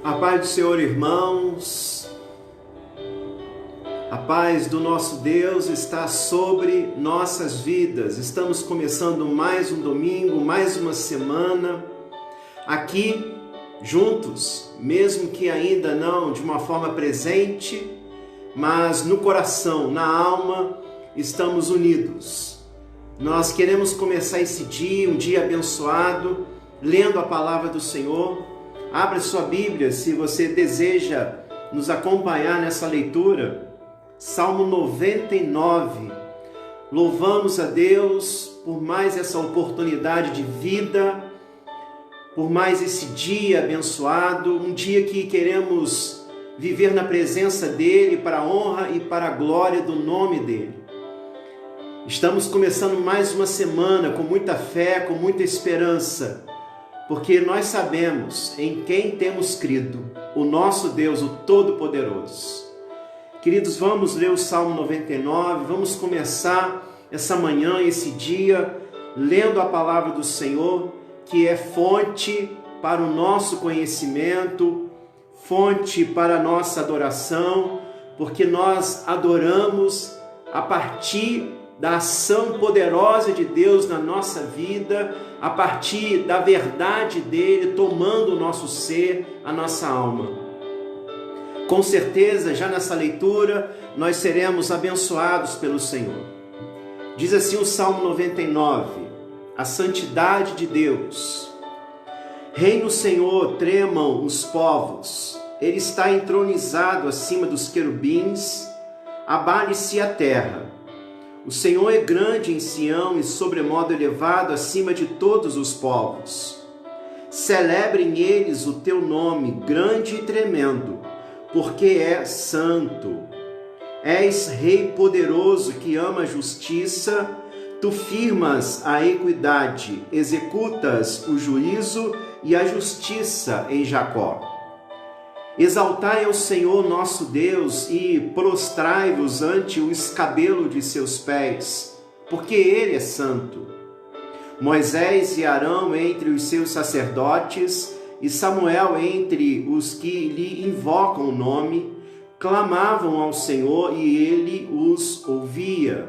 A paz do Senhor, irmãos. A paz do nosso Deus está sobre nossas vidas. Estamos começando mais um domingo, mais uma semana aqui juntos, mesmo que ainda não de uma forma presente, mas no coração, na alma, estamos unidos. Nós queremos começar esse dia, um dia abençoado, lendo a palavra do Senhor. Abra sua Bíblia se você deseja nos acompanhar nessa leitura. Salmo 99. Louvamos a Deus por mais essa oportunidade de vida, por mais esse dia abençoado, um dia que queremos viver na presença dEle para a honra e para a glória do nome dEle. Estamos começando mais uma semana com muita fé, com muita esperança, porque nós sabemos em quem temos crido, o nosso Deus, o Todo-Poderoso. Queridos, vamos ler o Salmo 99, vamos começar essa manhã, esse dia, lendo a palavra do Senhor, que é fonte para o nosso conhecimento, fonte para a nossa adoração, porque nós adoramos a partir da ação poderosa de Deus na nossa vida, a partir da verdade dele tomando o nosso ser, a nossa alma. Com certeza, já nessa leitura, nós seremos abençoados pelo Senhor. Diz assim o Salmo 99, a santidade de Deus. Reina o Senhor, tremam os povos, Ele está entronizado acima dos querubins, abale-se a terra. O Senhor é grande em Sião e sobremodo elevado acima de todos os povos. Celebrem eles o teu nome, grande e tremendo, porque é santo. És Rei poderoso que ama a justiça, tu firmas a equidade, executas o juízo e a justiça em Jacó. Exaltai ao Senhor nosso Deus e prostrai-vos ante o escabelo de seus pés, porque Ele é santo. Moisés e Arão entre os seus sacerdotes e Samuel entre os que lhe invocam o nome, clamavam ao Senhor e Ele os ouvia.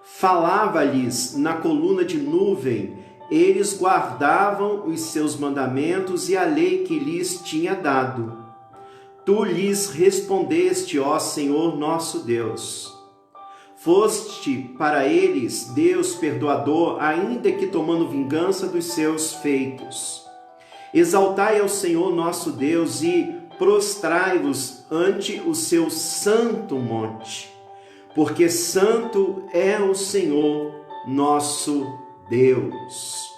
Falava-lhes na coluna de nuvem, eles guardavam os seus mandamentos e a lei que lhes tinha dado. Tu lhes respondeste, ó Senhor nosso Deus. Foste para eles Deus perdoador, ainda que tomando vingança dos seus feitos. Exaltai ao Senhor nosso Deus e prostrai-vos ante o seu santo monte, porque santo é o Senhor nosso Deus.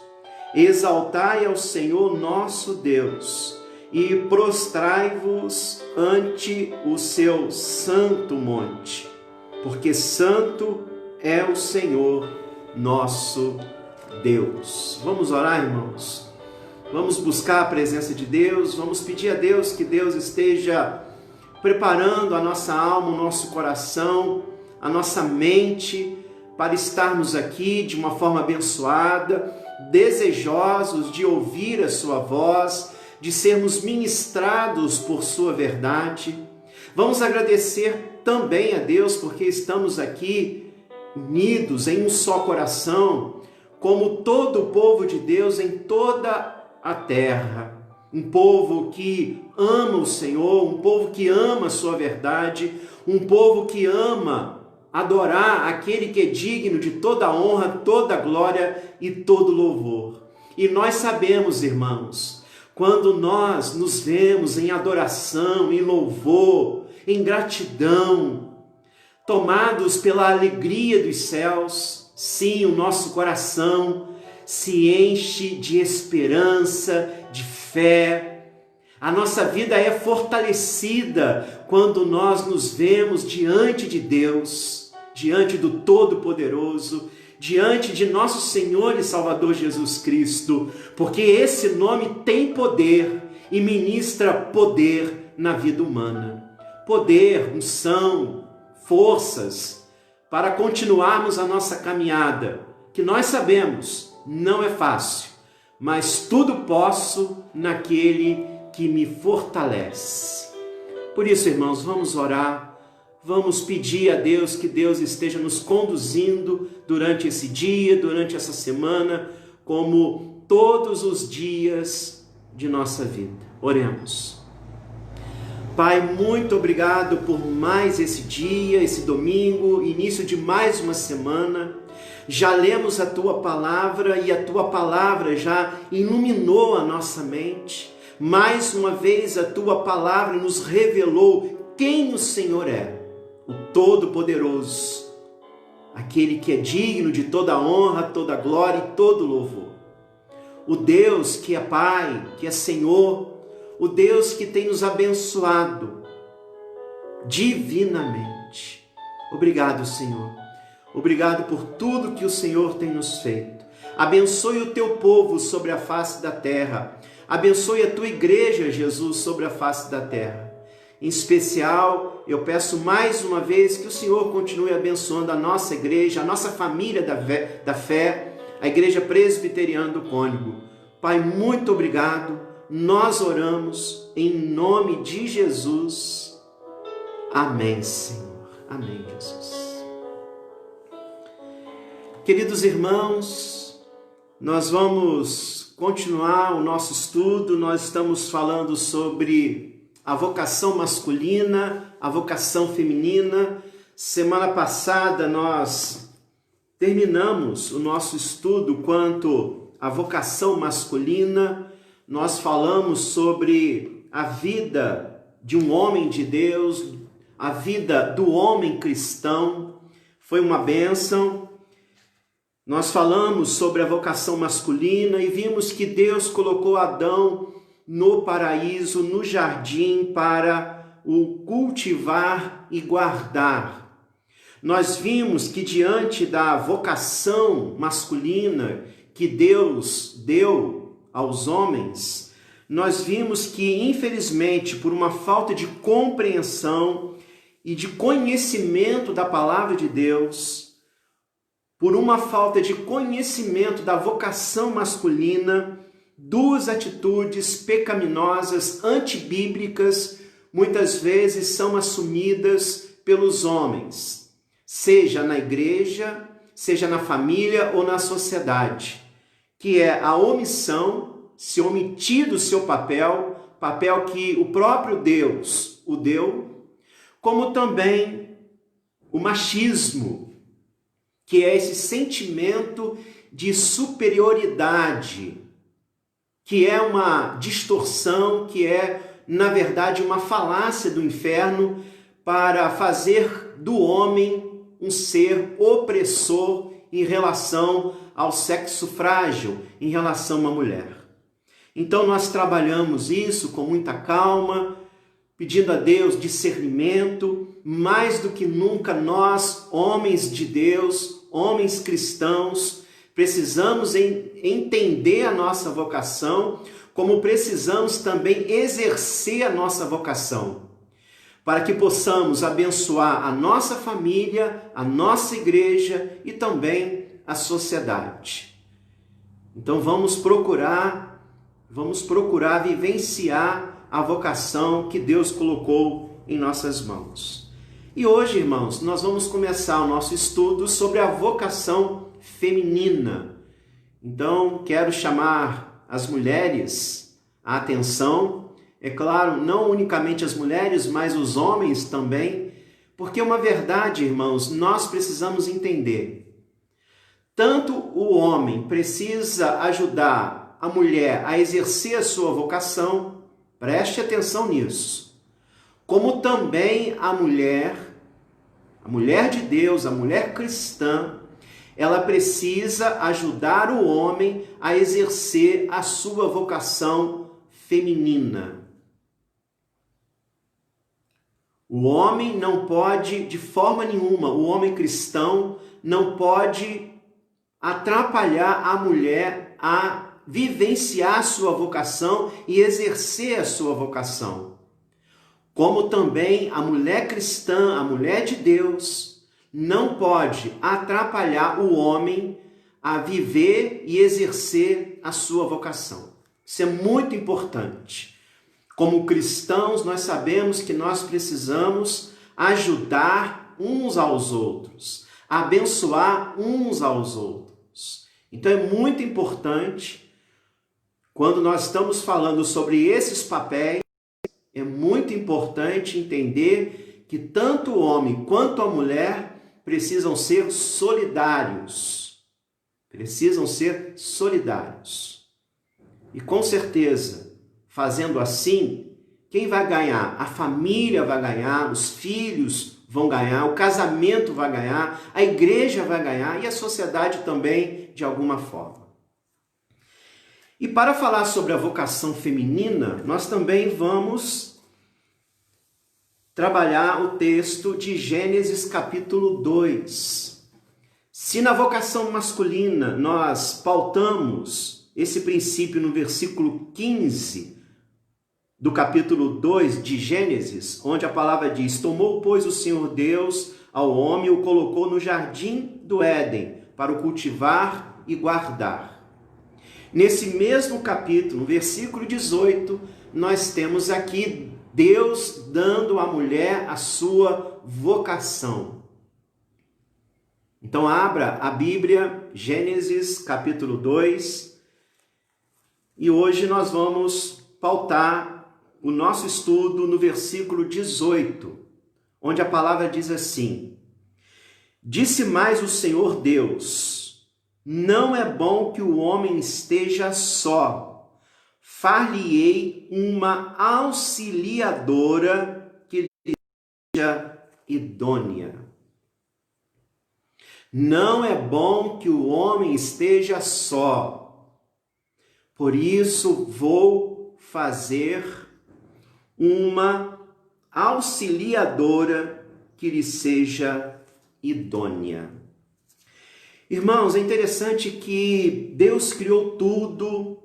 Exaltai ao Senhor nosso Deus e prostrai-vos ante o seu santo monte, porque santo é o Senhor nosso Deus. Vamos orar, irmãos? Vamos buscar a presença de Deus, vamos pedir a Deus que Deus esteja preparando a nossa alma, o nosso coração, a nossa mente, para estarmos aqui de uma forma abençoada, desejosos de ouvir a sua voz, de sermos ministrados por sua verdade. Vamos agradecer também a Deus porque estamos aqui unidos em um só coração, como todo o povo de Deus em toda a terra. Um povo que ama o Senhor, um povo que ama a sua verdade, um povo que ama adorar aquele que é digno de toda a honra, toda a glória e todo louvor. E nós sabemos, irmãos, quando nós nos vemos em adoração, em louvor, em gratidão, tomados pela alegria dos céus, sim, o nosso coração se enche de esperança, de fé. A nossa vida é fortalecida quando nós nos vemos diante de Deus, diante do Todo-Poderoso, diante de nosso Senhor e Salvador Jesus Cristo, porque esse nome tem poder e ministra poder na vida humana. Poder, unção, forças para continuarmos a nossa caminhada, que nós sabemos não é fácil, mas tudo posso naquele que me fortalece. Por isso, irmãos, vamos orar, vamos pedir a Deus que Deus esteja nos conduzindo durante esse dia, durante essa semana, como todos os dias de nossa vida. Oremos. Pai, muito obrigado por mais esse dia, esse domingo, início de mais uma semana. Já lemos a Tua Palavra e a Tua Palavra já iluminou a nossa mente. Mais uma vez a Tua Palavra nos revelou quem o Senhor é, o Todo-Poderoso, aquele que é digno de toda honra, toda glória e todo louvor. O Deus que é Pai, que é Senhor, o Deus que tem nos abençoado divinamente. Obrigado, Senhor. Obrigado por tudo que o Senhor tem nos feito. Abençoe o Teu povo sobre a face da terra. Abençoe a Tua igreja, Jesus, sobre a face da terra. Em especial, eu peço mais uma vez que o Senhor continue abençoando a nossa igreja, a nossa família da fé, a Igreja Presbiteriana do Cônego. Pai, muito obrigado. Nós oramos em nome de Jesus. Amém, Senhor. Amém, Jesus. Queridos irmãos, nós vamos continuar o nosso estudo. Nós estamos falando sobre a vocação masculina, a vocação feminina. Semana passada nós terminamos o nosso estudo quanto à vocação masculina. Nós falamos sobre a vida de um homem de Deus, a vida do homem cristão. Foi uma bênção. Nós falamos sobre a vocação masculina e vimos que Deus colocou Adão no paraíso, no jardim, para o cultivar e guardar. Nós vimos que diante da vocação masculina que Deus deu aos homens, nós vimos que, infelizmente, por uma falta de compreensão e de conhecimento da palavra de Deus, por uma falta de conhecimento da vocação masculina, duas atitudes pecaminosas, antibíblicas, muitas vezes são assumidas pelos homens, seja na igreja, seja na família ou na sociedade, que é a omissão, se omitir do seu papel que o próprio Deus o deu, como também o machismo, que é esse sentimento de superioridade, que é uma distorção, que é, na verdade, uma falácia do inferno para fazer do homem um ser opressor em relação ao sexo frágil, em relação a uma mulher. Então nós trabalhamos isso com muita calma, pedindo a Deus discernimento. Mais do que nunca nós, homens de Deus, homens cristãos, precisamos entender a nossa vocação, como precisamos também exercer a nossa vocação, para que possamos abençoar a nossa família, a nossa igreja e também a sociedade. Então vamos procurar vivenciar a vocação que Deus colocou em nossas mãos. E hoje, irmãos, nós vamos começar o nosso estudo sobre a vocação feminina. Então, quero chamar as mulheres a atenção, é claro, não unicamente as mulheres, mas os homens também, porque uma verdade, irmãos, nós precisamos entender. Tanto o homem precisa ajudar a mulher a exercer a sua vocação, preste atenção nisso, como também a mulher de Deus, a mulher cristã, ela precisa ajudar o homem a exercer a sua vocação feminina. O homem não pode, de forma nenhuma, o homem cristão não pode atrapalhar a mulher a vivenciar a sua vocação e exercer a sua vocação. Como também a mulher cristã, a mulher de Deus, não pode atrapalhar o homem a viver e exercer a sua vocação. Isso é muito importante. Como cristãos, nós sabemos que nós precisamos ajudar uns aos outros, abençoar uns aos outros. Então é muito importante, quando nós estamos falando sobre esses papéis, é muito importante entender que tanto o homem quanto a mulher precisam ser solidários. Precisam ser solidários. E com certeza, fazendo assim, quem vai ganhar? A família vai ganhar, os filhos vão ganhar, o casamento vai ganhar, a igreja vai ganhar e a sociedade também, de alguma forma. E para falar sobre a vocação feminina, nós também vamos trabalhar o texto de Gênesis capítulo 2. Se na vocação masculina nós pautamos esse princípio no versículo 15 do capítulo 2 de Gênesis, onde a palavra diz: tomou, pois, o Senhor Deus ao homem e o colocou no jardim do Éden para o cultivar e guardar. Nesse mesmo capítulo, no versículo 18, nós temos aqui Deus dando à mulher a sua vocação. Então abra a Bíblia, Gênesis capítulo 2, e hoje nós vamos pautar o nosso estudo no versículo 18, onde a palavra diz assim: disse mais o Senhor Deus: não é bom que o homem esteja só, far-lhe-ei uma auxiliadora que lhe seja idônea. Não é bom que o homem esteja só, por isso vou fazer uma auxiliadora que lhe seja idônea. Irmãos, é interessante que Deus criou tudo,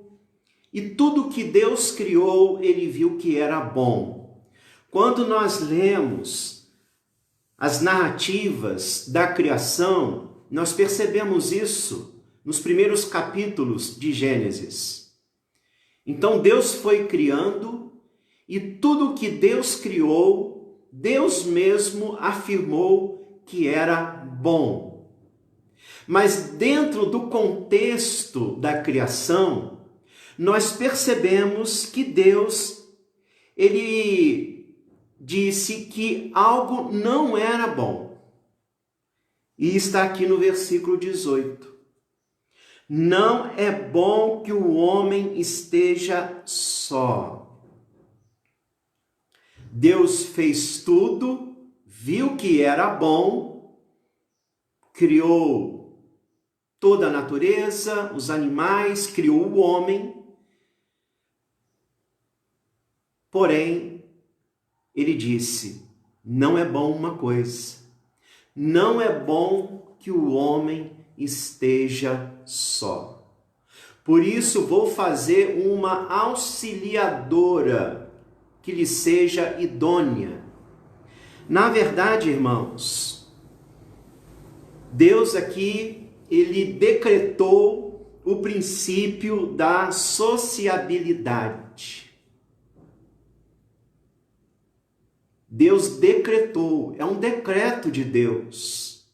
e tudo que Deus criou, ele viu que era bom. Quando nós lemos as narrativas da criação, nós percebemos isso nos primeiros capítulos de Gênesis. Então Deus foi criando, e tudo que Deus criou, Deus mesmo afirmou que era bom. Mas dentro do contexto da criação, nós percebemos que Deus, ele disse que algo não era bom. E está aqui no versículo 18. Não é bom que o homem esteja só. Deus fez tudo, viu que era bom, criou toda a natureza, os animais, criou o homem. Porém, ele disse: não é bom uma coisa, não é bom que o homem esteja só. Por isso vou fazer uma auxiliadora que lhe seja idônea. Na verdade, irmãos, Deus aqui, ele decretou o princípio da sociabilidade. Deus decretou, é um decreto de Deus.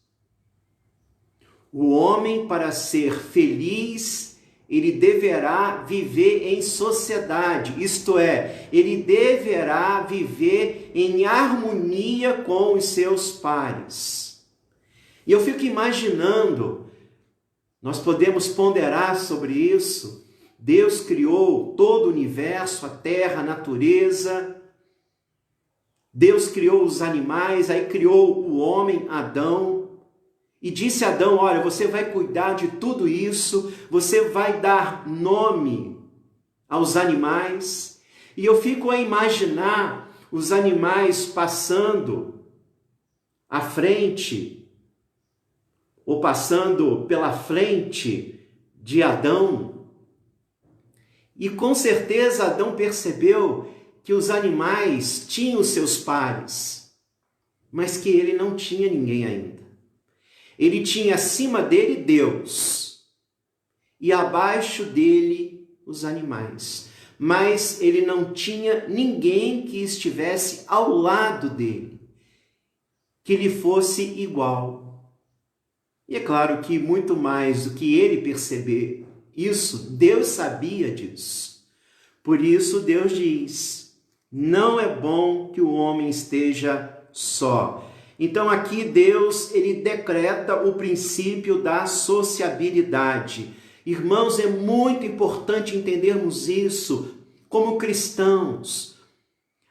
O homem, para ser feliz, ele deverá viver em sociedade, isto é, ele deverá viver em harmonia com os seus pares. E eu fico imaginando, nós podemos ponderar sobre isso. Deus criou todo o universo, a terra, a natureza. Deus criou os animais, aí criou o homem, Adão. E disse a Adão: olha, você vai cuidar de tudo isso, você vai dar nome aos animais. E eu fico a imaginar os animais passando à frente, ou passando pela frente de Adão. E com certeza Adão percebeu que os animais tinham seus pares, mas que ele não tinha ninguém ainda. Ele tinha acima dele Deus e abaixo dele os animais. mas ele não tinha ninguém que estivesse ao lado dele, que lhe fosse igual. E é claro que muito mais do que ele perceber isso, Deus sabia disso. Por isso Deus diz: não é bom que o homem esteja só. Então aqui Deus, ele decreta o princípio da sociabilidade. Irmãos, é muito importante entendermos isso como cristãos.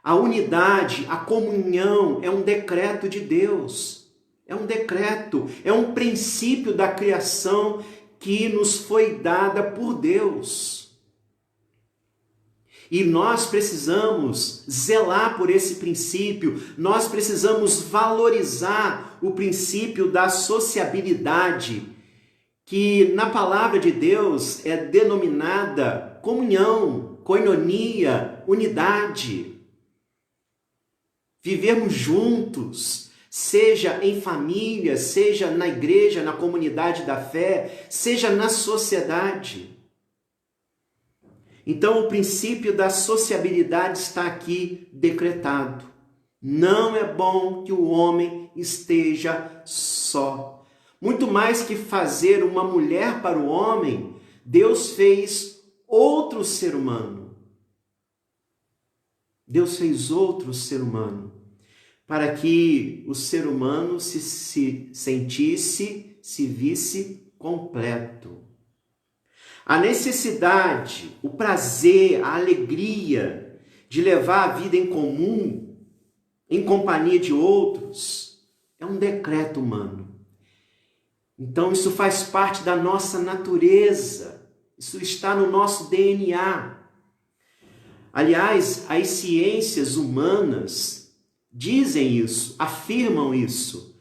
A unidade, a comunhão é um decreto de Deus. É um decreto, é um princípio da criação que nos foi dada por Deus. E nós precisamos zelar por esse princípio, nós precisamos valorizar o princípio da sociabilidade, que na palavra de Deus é denominada comunhão, koinonia, unidade. Vivermos juntos, seja em família, seja na igreja, na comunidade da fé, seja na sociedade. Então, o princípio da sociabilidade está aqui decretado. Não é bom que o homem esteja só. Muito mais que fazer uma mulher para o homem, Deus fez outro ser humano. Deus fez outro ser humano para que o ser humano se sentisse, se visse completo. A necessidade, o prazer, a alegria de levar a vida em comum, em companhia de outros, é um decreto humano. Então isso faz parte da nossa natureza, isso está no nosso DNA. Aliás, as ciências humanas dizem isso, afirmam isso.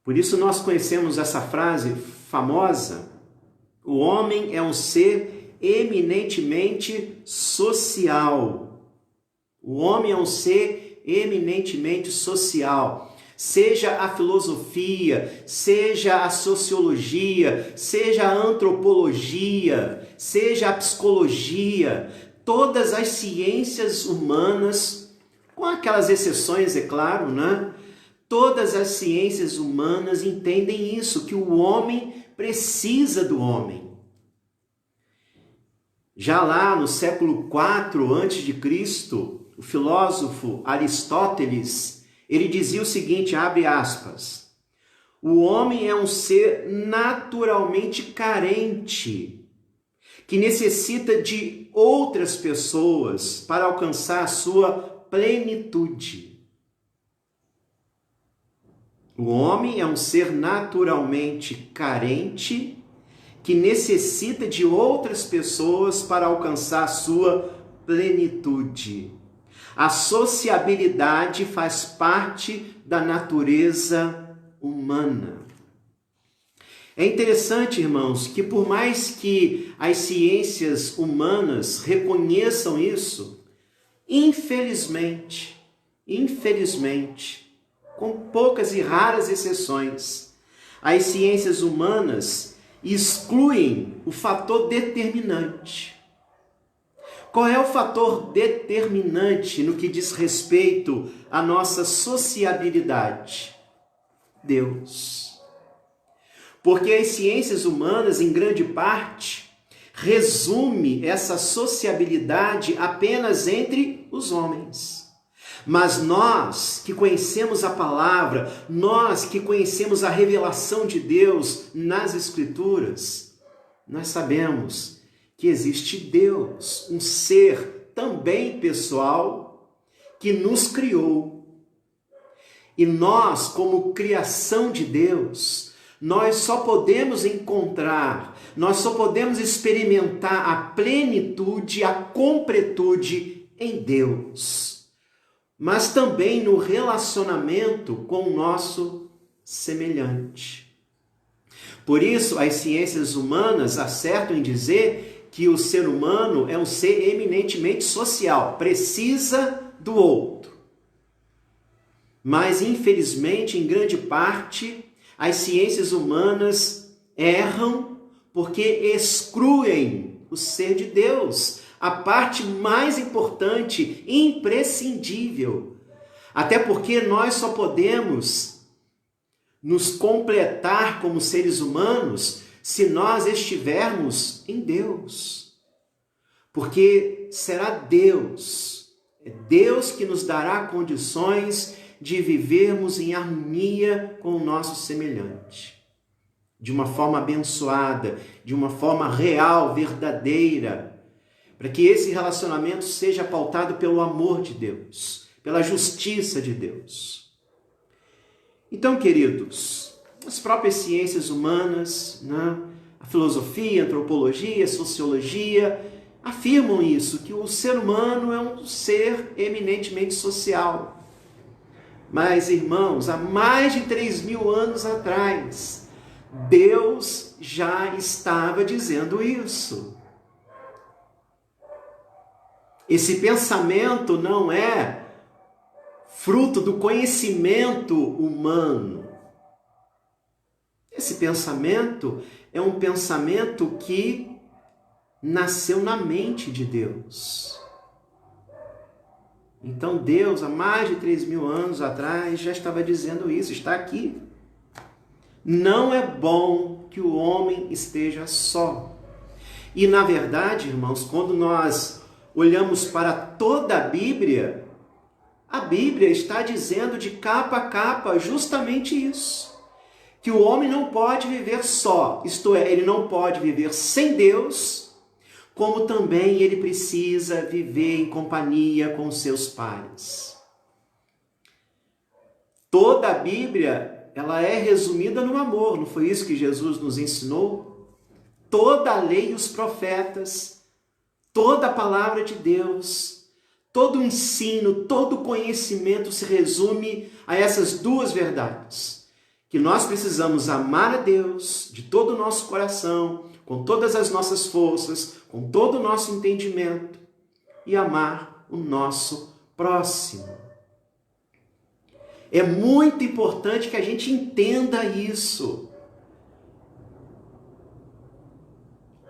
Por isso nós conhecemos essa frase famosa: o homem é um ser eminentemente social. O homem é um ser eminentemente social. Seja a filosofia, seja a sociologia, seja a antropologia, seja a psicologia, todas as ciências humanas, com aquelas exceções, é claro, né? Todas as ciências humanas entendem isso, que o homem precisa do homem. Já lá no século IV a.C., o filósofo Aristóteles, ele dizia o seguinte, abre aspas: o homem é um ser naturalmente carente, que necessita de outras pessoas para alcançar a sua plenitude. O homem é um ser naturalmente carente, que necessita de outras pessoas para alcançar a sua plenitude. A sociabilidade faz parte da natureza humana. É interessante, irmãos, que por mais que as ciências humanas reconheçam isso, infelizmente, com poucas e raras exceções, as ciências humanas excluem o fator determinante. Qual é o fator determinante no que diz respeito à nossa sociabilidade? Deus. Porque as ciências humanas, em grande parte, resume essa sociabilidade apenas entre os homens. Mas nós que conhecemos a palavra, nós que conhecemos a revelação de Deus nas Escrituras, nós sabemos que existe Deus, um ser também pessoal, que nos criou. E nós, como criação de Deus, nós só podemos encontrar, nós só podemos experimentar a plenitude, a completude em Deus, mas também no relacionamento com o nosso semelhante. Por isso, as ciências humanas acertam em dizer que o ser humano é um ser eminentemente social, precisa do outro. Mas, infelizmente, em grande parte, as ciências humanas erram porque excluem o ser de Deus, a parte mais importante, imprescindível. Até porque nós só podemos nos completar como seres humanos se nós estivermos em Deus. Porque será Deus, é Deus que nos dará condições de vivermos em harmonia com o nosso semelhante. De uma forma abençoada, de uma forma real, verdadeira, para que esse relacionamento seja pautado pelo amor de Deus, pela justiça de Deus. Então, queridos, as próprias ciências humanas, né, a filosofia, a antropologia, a sociologia, afirmam isso, que o ser humano é um ser eminentemente social. Mas, irmãos, há mais de 3.000 anos atrás, Deus já estava dizendo isso. Esse pensamento não é fruto do conhecimento humano. Esse pensamento é um pensamento que nasceu na mente de Deus. Então Deus, há mais de 3.000 anos atrás, já estava dizendo isso, está aqui. Não é bom que o homem esteja só. E na verdade, irmãos, quando nós olhamos para toda a Bíblia está dizendo de capa a capa justamente isso. Que o homem não pode viver só, isto é, ele não pode viver sem Deus, como também ele precisa viver em companhia com seus pares. Toda a Bíblia, ela é resumida no amor, não foi isso que Jesus nos ensinou? Toda a lei e os profetas, toda a palavra de Deus, todo o ensino, todo o conhecimento se resume a essas duas verdades. Que nós precisamos amar a Deus de todo o nosso coração, com todas as nossas forças, com todo o nosso entendimento, e amar o nosso próximo. É muito importante que a gente entenda isso.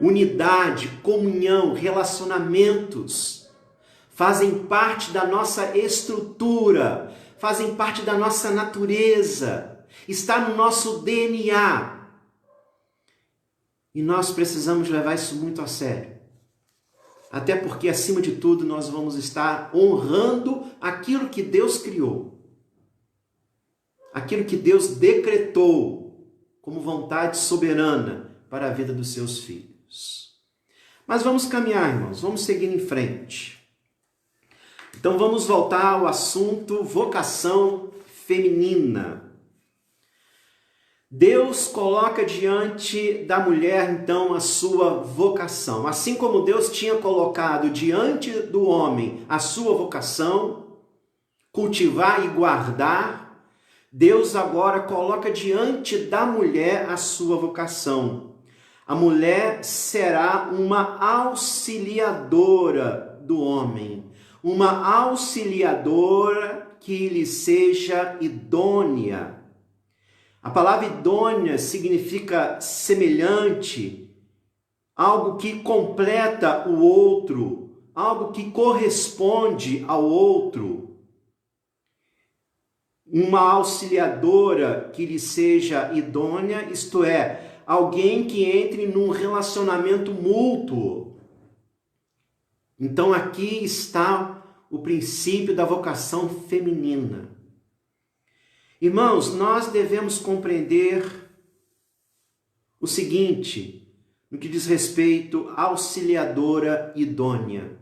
Unidade, comunhão, relacionamentos fazem parte da nossa estrutura, fazem parte da nossa natureza, está no nosso DNA. E nós precisamos levar isso muito a sério. Até porque, acima de tudo, nós vamos estar honrando aquilo que Deus criou. Aquilo que Deus decretou como vontade soberana para a vida dos seus filhos. Mas vamos caminhar, irmãos, vamos seguir em frente. Então vamos voltar ao assunto vocação feminina. Deus coloca diante da mulher, então, a sua vocação. Assim como Deus tinha colocado diante do homem a sua vocação, cultivar e guardar, Deus agora coloca diante da mulher a sua vocação. A mulher será uma auxiliadora do homem, uma auxiliadora que lhe seja idônea. A palavra idônea significa semelhante, algo que completa o outro, algo que corresponde ao outro. Uma auxiliadora que lhe seja idônea, isto é, alguém que entre num relacionamento mútuo. Então aqui está o princípio da vocação feminina. Irmãos, nós devemos compreender o seguinte, no que diz respeito à auxiliadora idônea.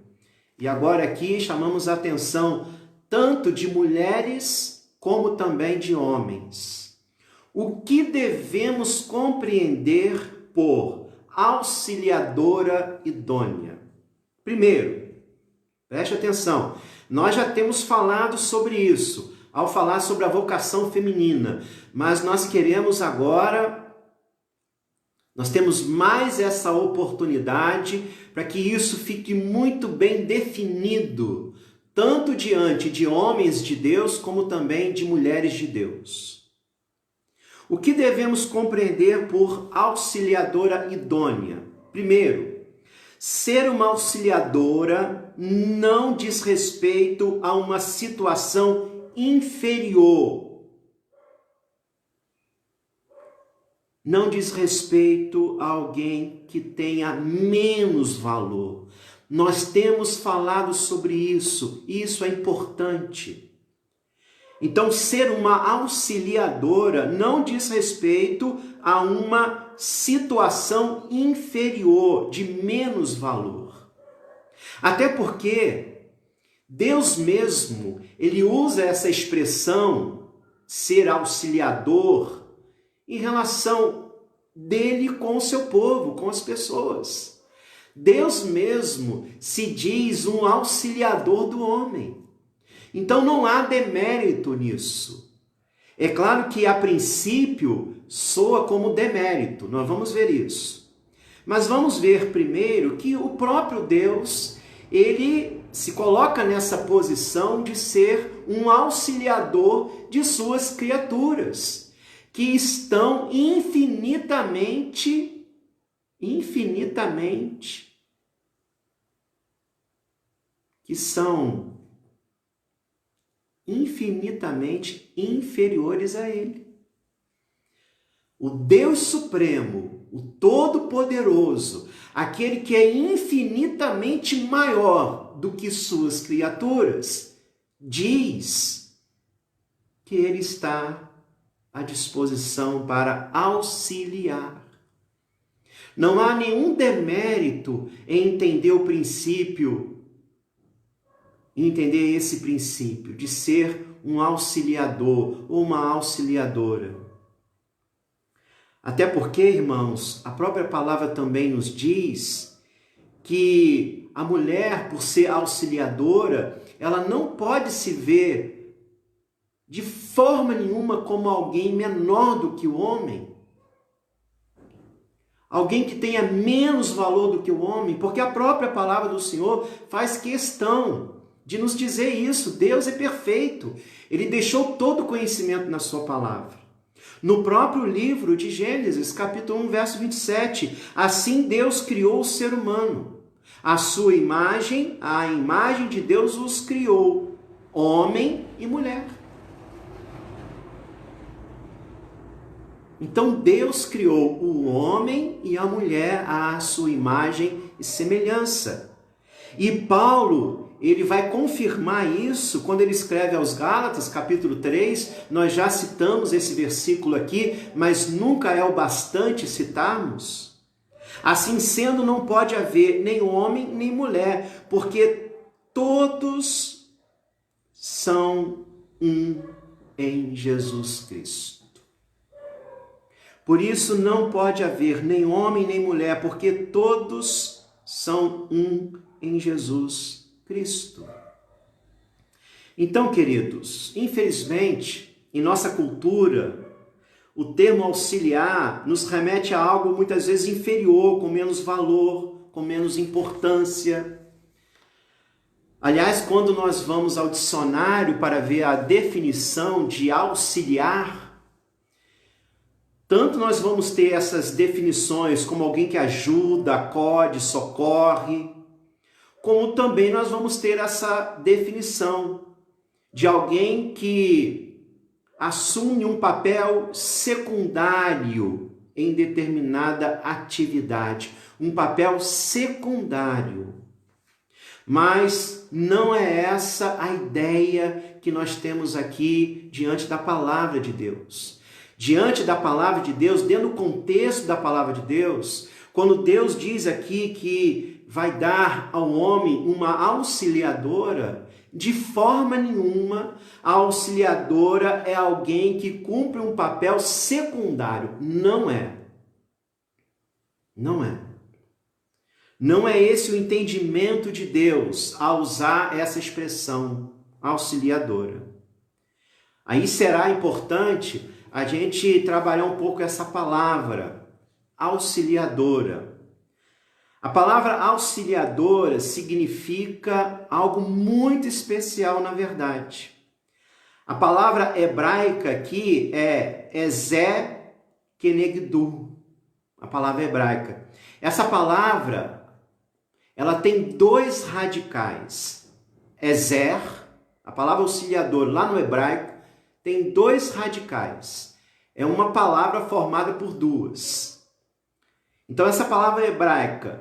E agora aqui chamamos a atenção tanto de mulheres como também de homens. O que devemos compreender por auxiliadora idônea? Primeiro, preste atenção, nós já temos falado sobre isso, ao falar sobre a vocação feminina, mas nós queremos agora, nós temos mais essa oportunidade para que isso fique muito bem definido, tanto diante de homens de Deus, como também de mulheres de Deus. O que devemos compreender por auxiliadora idônea? Primeiro, Ser uma auxiliadora não diz respeito a uma situação inferior. Não diz respeito a alguém que tenha menos valor. Nós temos falado sobre isso, e isso é importante. Então, ser uma auxiliadora não diz respeito a uma situação inferior, de menos valor. Até porque Deus mesmo, ele usa essa expressão, ser auxiliador, em relação dele com o seu povo, com as pessoas. Deus mesmo se diz um auxiliador do homem. Então não há demérito nisso. É claro que a princípio soa como demérito, nós vamos ver isso. Mas vamos ver primeiro que o próprio Deus, ele se coloca nessa posição de ser um auxiliador de suas criaturas, que estão infinitamente que são infinitamente inferiores a ele. O Deus Supremo, o Todo-Poderoso, aquele que é infinitamente maior do que suas criaturas, diz que ele está à disposição para auxiliar. Não há nenhum demérito em entender o princípio, entender esse princípio de ser um auxiliador ou uma auxiliadora. Até porque, irmãos, a própria palavra também nos diz que a mulher, por ser auxiliadora, ela não pode se ver de forma nenhuma como alguém menor do que o homem. Alguém que tenha menos valor do que o homem, porque a própria palavra do Senhor faz questão de nos dizer isso. Deus é perfeito. Ele deixou todo o conhecimento na sua palavra. No próprio livro de Gênesis, capítulo 1, verso 27, assim Deus criou o ser humano. A sua imagem, a imagem de Deus os criou, homem e mulher. Então Deus criou o homem e a mulher à sua imagem e semelhança. E Paulo, ele vai confirmar isso quando ele escreve aos Gálatas, capítulo 3, nós já citamos esse versículo aqui, mas nunca é o bastante citarmos. Assim sendo, não pode haver nem homem nem mulher, porque todos são um em Jesus Cristo. Por isso não pode haver nem homem nem mulher, porque todos são um em Jesus Cristo. Então, queridos, infelizmente, em nossa cultura, o termo auxiliar nos remete a algo muitas vezes inferior, com menos valor, com menos importância. Aliás, quando nós vamos ao dicionário para ver a definição de auxiliar, tanto nós vamos ter essas definições como alguém que ajuda, acode, socorre, como também nós vamos ter essa definição de alguém que assume um papel secundário em determinada atividade, um papel secundário. Mas não é essa a ideia que nós temos aqui diante da palavra de Deus. Diante da palavra de Deus, dentro do contexto da palavra de Deus, quando Deus diz aqui que vai dar ao homem uma auxiliadora, de forma nenhuma a auxiliadora é alguém que cumpre um papel secundário. Não é. Não é. Não é esse o entendimento de Deus ao usar essa expressão auxiliadora. Aí será importante a gente trabalhar um pouco essa palavra, auxiliadora. A palavra auxiliadora significa algo muito especial, na verdade. A palavra hebraica aqui é Ezé Kenegdu, a palavra hebraica. Essa palavra, ela tem dois radicais. Ezer, a palavra auxiliador lá no hebraico, tem dois radicais. É uma palavra formada por duas. Então essa palavra hebraica,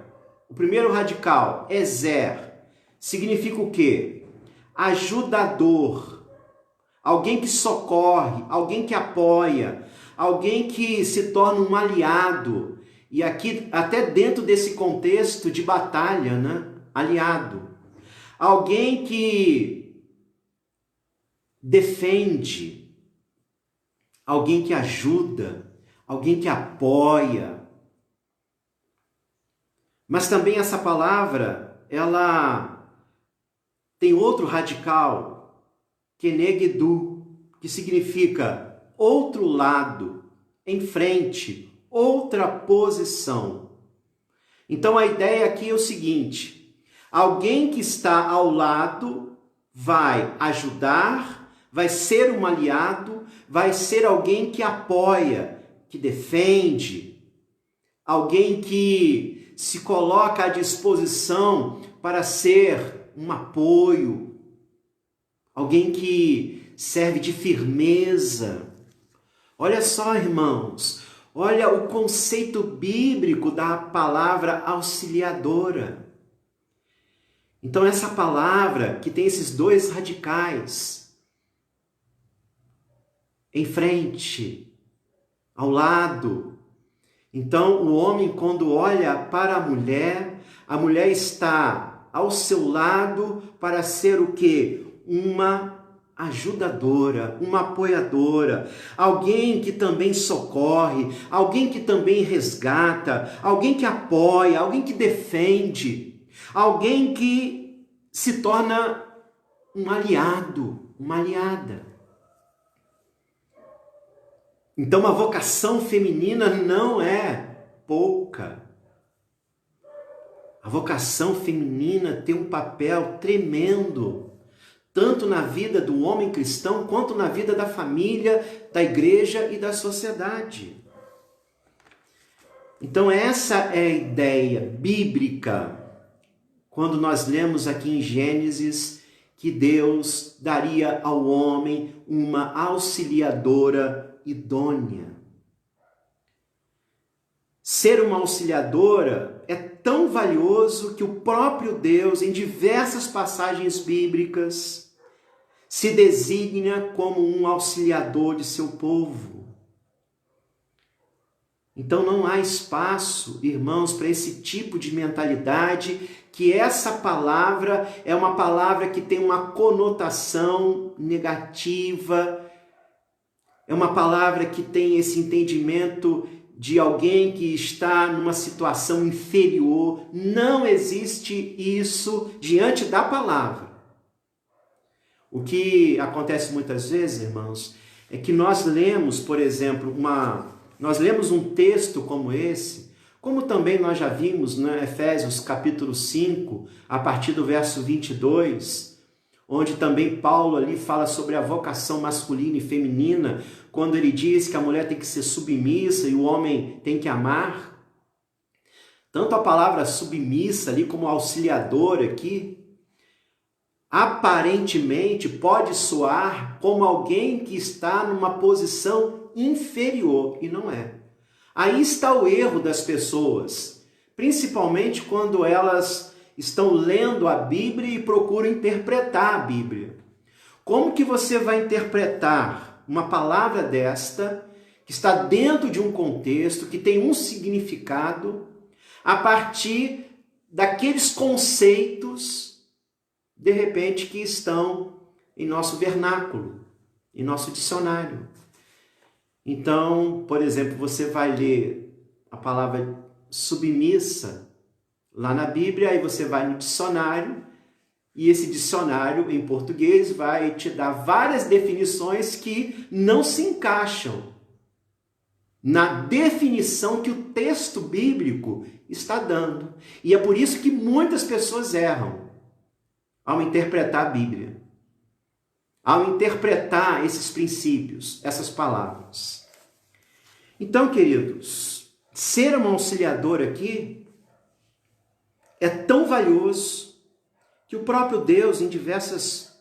o primeiro radical, Ezer, significa o quê? Ajudador, alguém que socorre, alguém que apoia, alguém que se torna um aliado. E aqui, até dentro desse contexto de batalha, né? Aliado. Alguém que defende, alguém que ajuda, alguém que apoia. Mas também essa palavra, ela tem outro radical, kenegdu, que significa outro lado, em frente, outra posição. Então a ideia aqui é o seguinte: alguém que está ao lado vai ajudar, vai ser um aliado, vai ser alguém que apoia, que defende, alguém que se coloca à disposição para ser um apoio, alguém que serve de firmeza. Olha só, irmãos, olha o conceito bíblico da palavra auxiliadora. Então essa palavra que tem esses dois radicais, em frente, ao lado. Então o homem, quando olha para a mulher está ao seu lado para ser o quê? Uma ajudadora, uma apoiadora, alguém que também socorre, alguém que também resgata, alguém que apoia, alguém que defende, alguém que se torna um aliado, uma aliada. Então a vocação feminina não é pouca. A vocação feminina tem um papel tremendo, tanto na vida do homem cristão, quanto na vida da família, da igreja e da sociedade. Então essa é a ideia bíblica, quando nós lemos aqui em Gênesis, que Deus daria ao homem uma auxiliadora idônea. Ser uma auxiliadora é tão valioso que o próprio Deus, em diversas passagens bíblicas, se designa como um auxiliador de seu povo. Então não há espaço, irmãos, para esse tipo de mentalidade, que essa palavra é uma palavra que tem uma conotação negativa, é uma palavra que tem esse entendimento de alguém que está numa situação inferior. Não existe isso diante da palavra. O que acontece muitas vezes, irmãos, é que nós lemos, por exemplo, nós lemos um texto como esse, como também nós já vimos, né, Efésios capítulo 5, a partir do verso 22, onde também Paulo ali fala sobre a vocação masculina e feminina, quando ele diz que a mulher tem que ser submissa e o homem tem que amar. Tanto a palavra submissa ali como auxiliador aqui, aparentemente pode soar como alguém que está numa posição inferior, e não é. Aí está o erro das pessoas, principalmente quando elas estão lendo a Bíblia e procuram interpretar a Bíblia. Como que você vai interpretar uma palavra desta, que está dentro de um contexto, que tem um significado, a partir daqueles conceitos, de repente, que estão em nosso vernáculo, em nosso dicionário? Então, por exemplo, você vai ler a palavra submissa lá na Bíblia, aí você vai no dicionário, e esse dicionário em português vai te dar várias definições que não se encaixam na definição que o texto bíblico está dando. E é por isso que muitas pessoas erram ao interpretar a Bíblia, ao interpretar esses princípios, essas palavras. Então, queridos, ser uma auxiliadora aqui é tão valioso que o próprio Deus, em diversas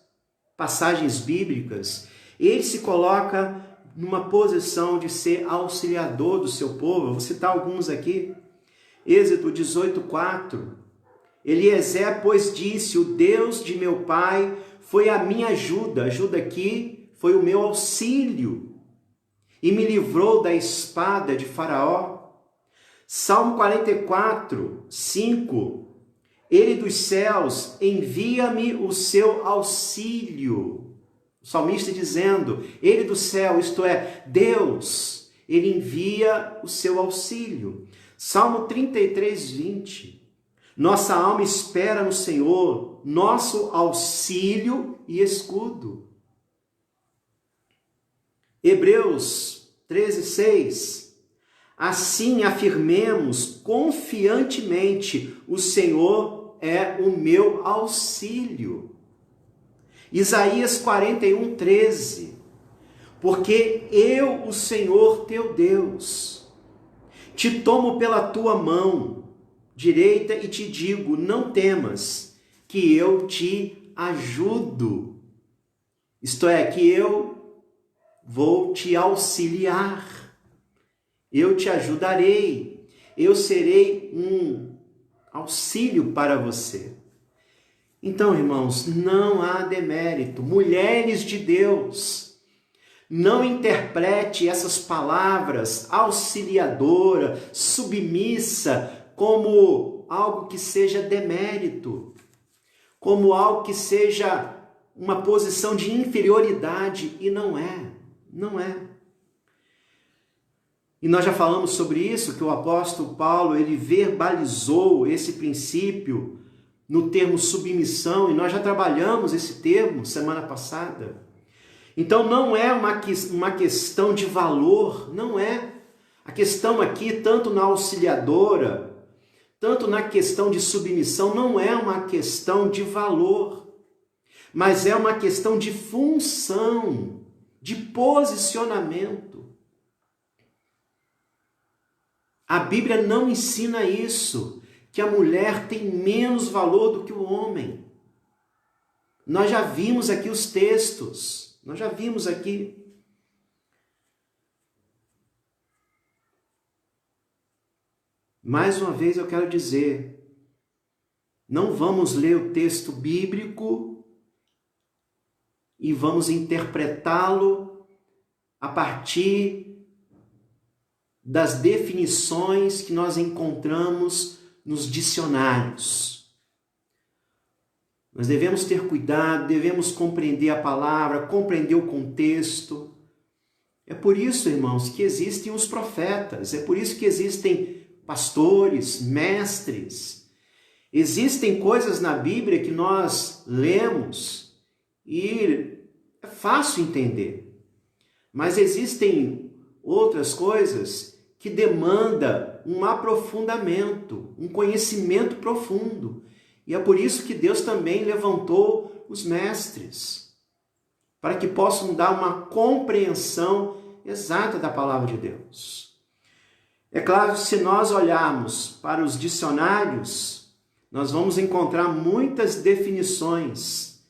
passagens bíblicas, ele se coloca numa posição de ser auxiliador do seu povo. Eu vou citar alguns aqui. Êxodo 18:4. Eliezer, pois, disse: o Deus de meu pai foi a minha ajuda. Ajuda aqui foi o meu auxílio. E me livrou da espada de Faraó. Salmo 44:5. Ele dos céus envia-me o seu auxílio. O salmista dizendo, ele do céu, isto é, Deus, ele envia o seu auxílio. Salmo 33:20. Nossa alma espera no Senhor, nosso auxílio e escudo. Hebreus 13:6. Assim afirmemos confiantemente, o Senhor é o meu auxílio. Isaías 41:13. Porque eu, o Senhor teu Deus, te tomo pela tua mão direita e te digo, não temas, que eu te ajudo. Isto é, que eu vou te auxiliar. Eu te ajudarei, eu serei um auxílio para você. Então, irmãos, não há demérito. Mulheres de Deus, não interprete essas palavras auxiliadora, submissa, como algo que seja demérito, como algo que seja uma posição de inferioridade, e não é, não é. E nós já falamos sobre isso, que o apóstolo Paulo, ele verbalizou esse princípio no termo submissão, e nós já trabalhamos esse termo semana passada. Então não é uma questão de valor, não é. A questão aqui, tanto na auxiliadora, tanto na questão de submissão, não é uma questão de valor, mas é uma questão de função, de posicionamento. A Bíblia não ensina isso, que a mulher tem menos valor do que o homem. Nós já vimos aqui os textos, nós já vimos aqui. Mais uma vez eu quero dizer, não vamos ler o texto bíblico e vamos interpretá-lo a partir das definições que nós encontramos nos dicionários. Nós devemos ter cuidado, devemos compreender a palavra, compreender o contexto. É por isso, irmãos, que existem os profetas, é por isso que existem pastores, mestres. Existem coisas na Bíblia que nós lemos e é fácil entender. Mas existem outras coisas que demanda um aprofundamento, um conhecimento profundo. E é por isso que Deus também levantou os mestres, para que possam dar uma compreensão exata da palavra de Deus. É claro que se nós olharmos para os dicionários, nós vamos encontrar muitas definições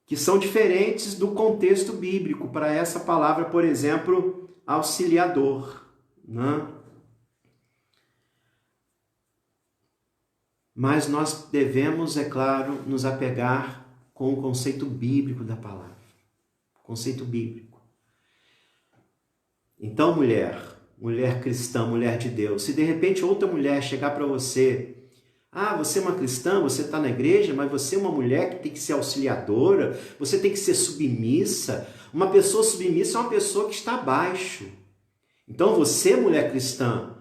que são diferentes do contexto bíblico para essa palavra, por exemplo, auxiliador, né? Mas nós devemos, é claro, nos apegar com o conceito bíblico da palavra. Conceito bíblico. Então, mulher cristã, mulher de Deus, se de repente outra mulher chegar para você, você é uma cristã, você está na igreja, mas você é uma mulher que tem que ser auxiliadora, você tem que ser submissa. Uma pessoa submissa é uma pessoa que está abaixo. Então você, mulher cristã,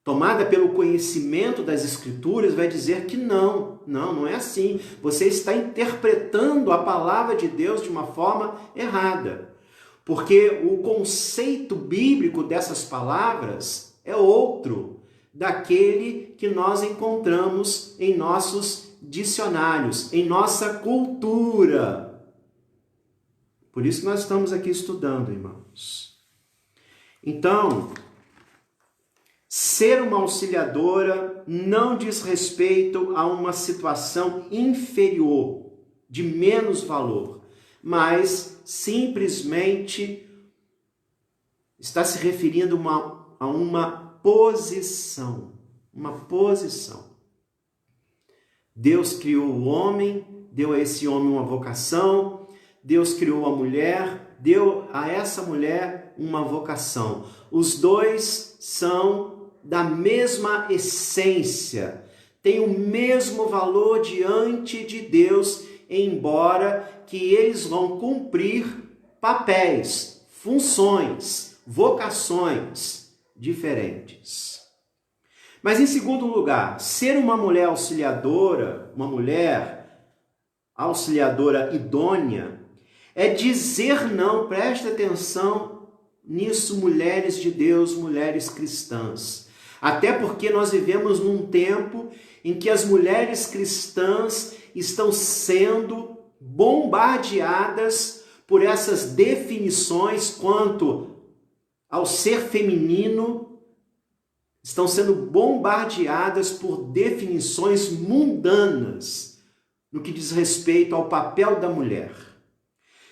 tomada pelo conhecimento das Escrituras, vai dizer que não é assim. Você está interpretando a palavra de Deus de uma forma errada. Porque o conceito bíblico dessas palavras é outro daquele que nós encontramos em nossos dicionários, em nossa cultura. Por isso que nós estamos aqui estudando, irmãos. Então, Ser uma auxiliadora não diz respeito a uma situação inferior, de menos valor, mas simplesmente está se referindo a uma posição. Uma posição. Deus criou o homem, deu a esse homem uma vocação, Deus criou a mulher, deu a essa mulher uma vocação. Os dois são da mesma essência, têm o mesmo valor diante de Deus, embora que eles vão cumprir papéis, funções, vocações diferentes. Mas em segundo lugar, ser uma mulher auxiliadora, uma mulher auxiliadora idônea, é dizer não, preste atenção nisso, mulheres de Deus, mulheres cristãs. Até porque nós vivemos num tempo em que as mulheres cristãs estão sendo bombardeadas por essas definições quanto ao ser feminino, estão sendo bombardeadas por definições mundanas no que diz respeito ao papel da mulher.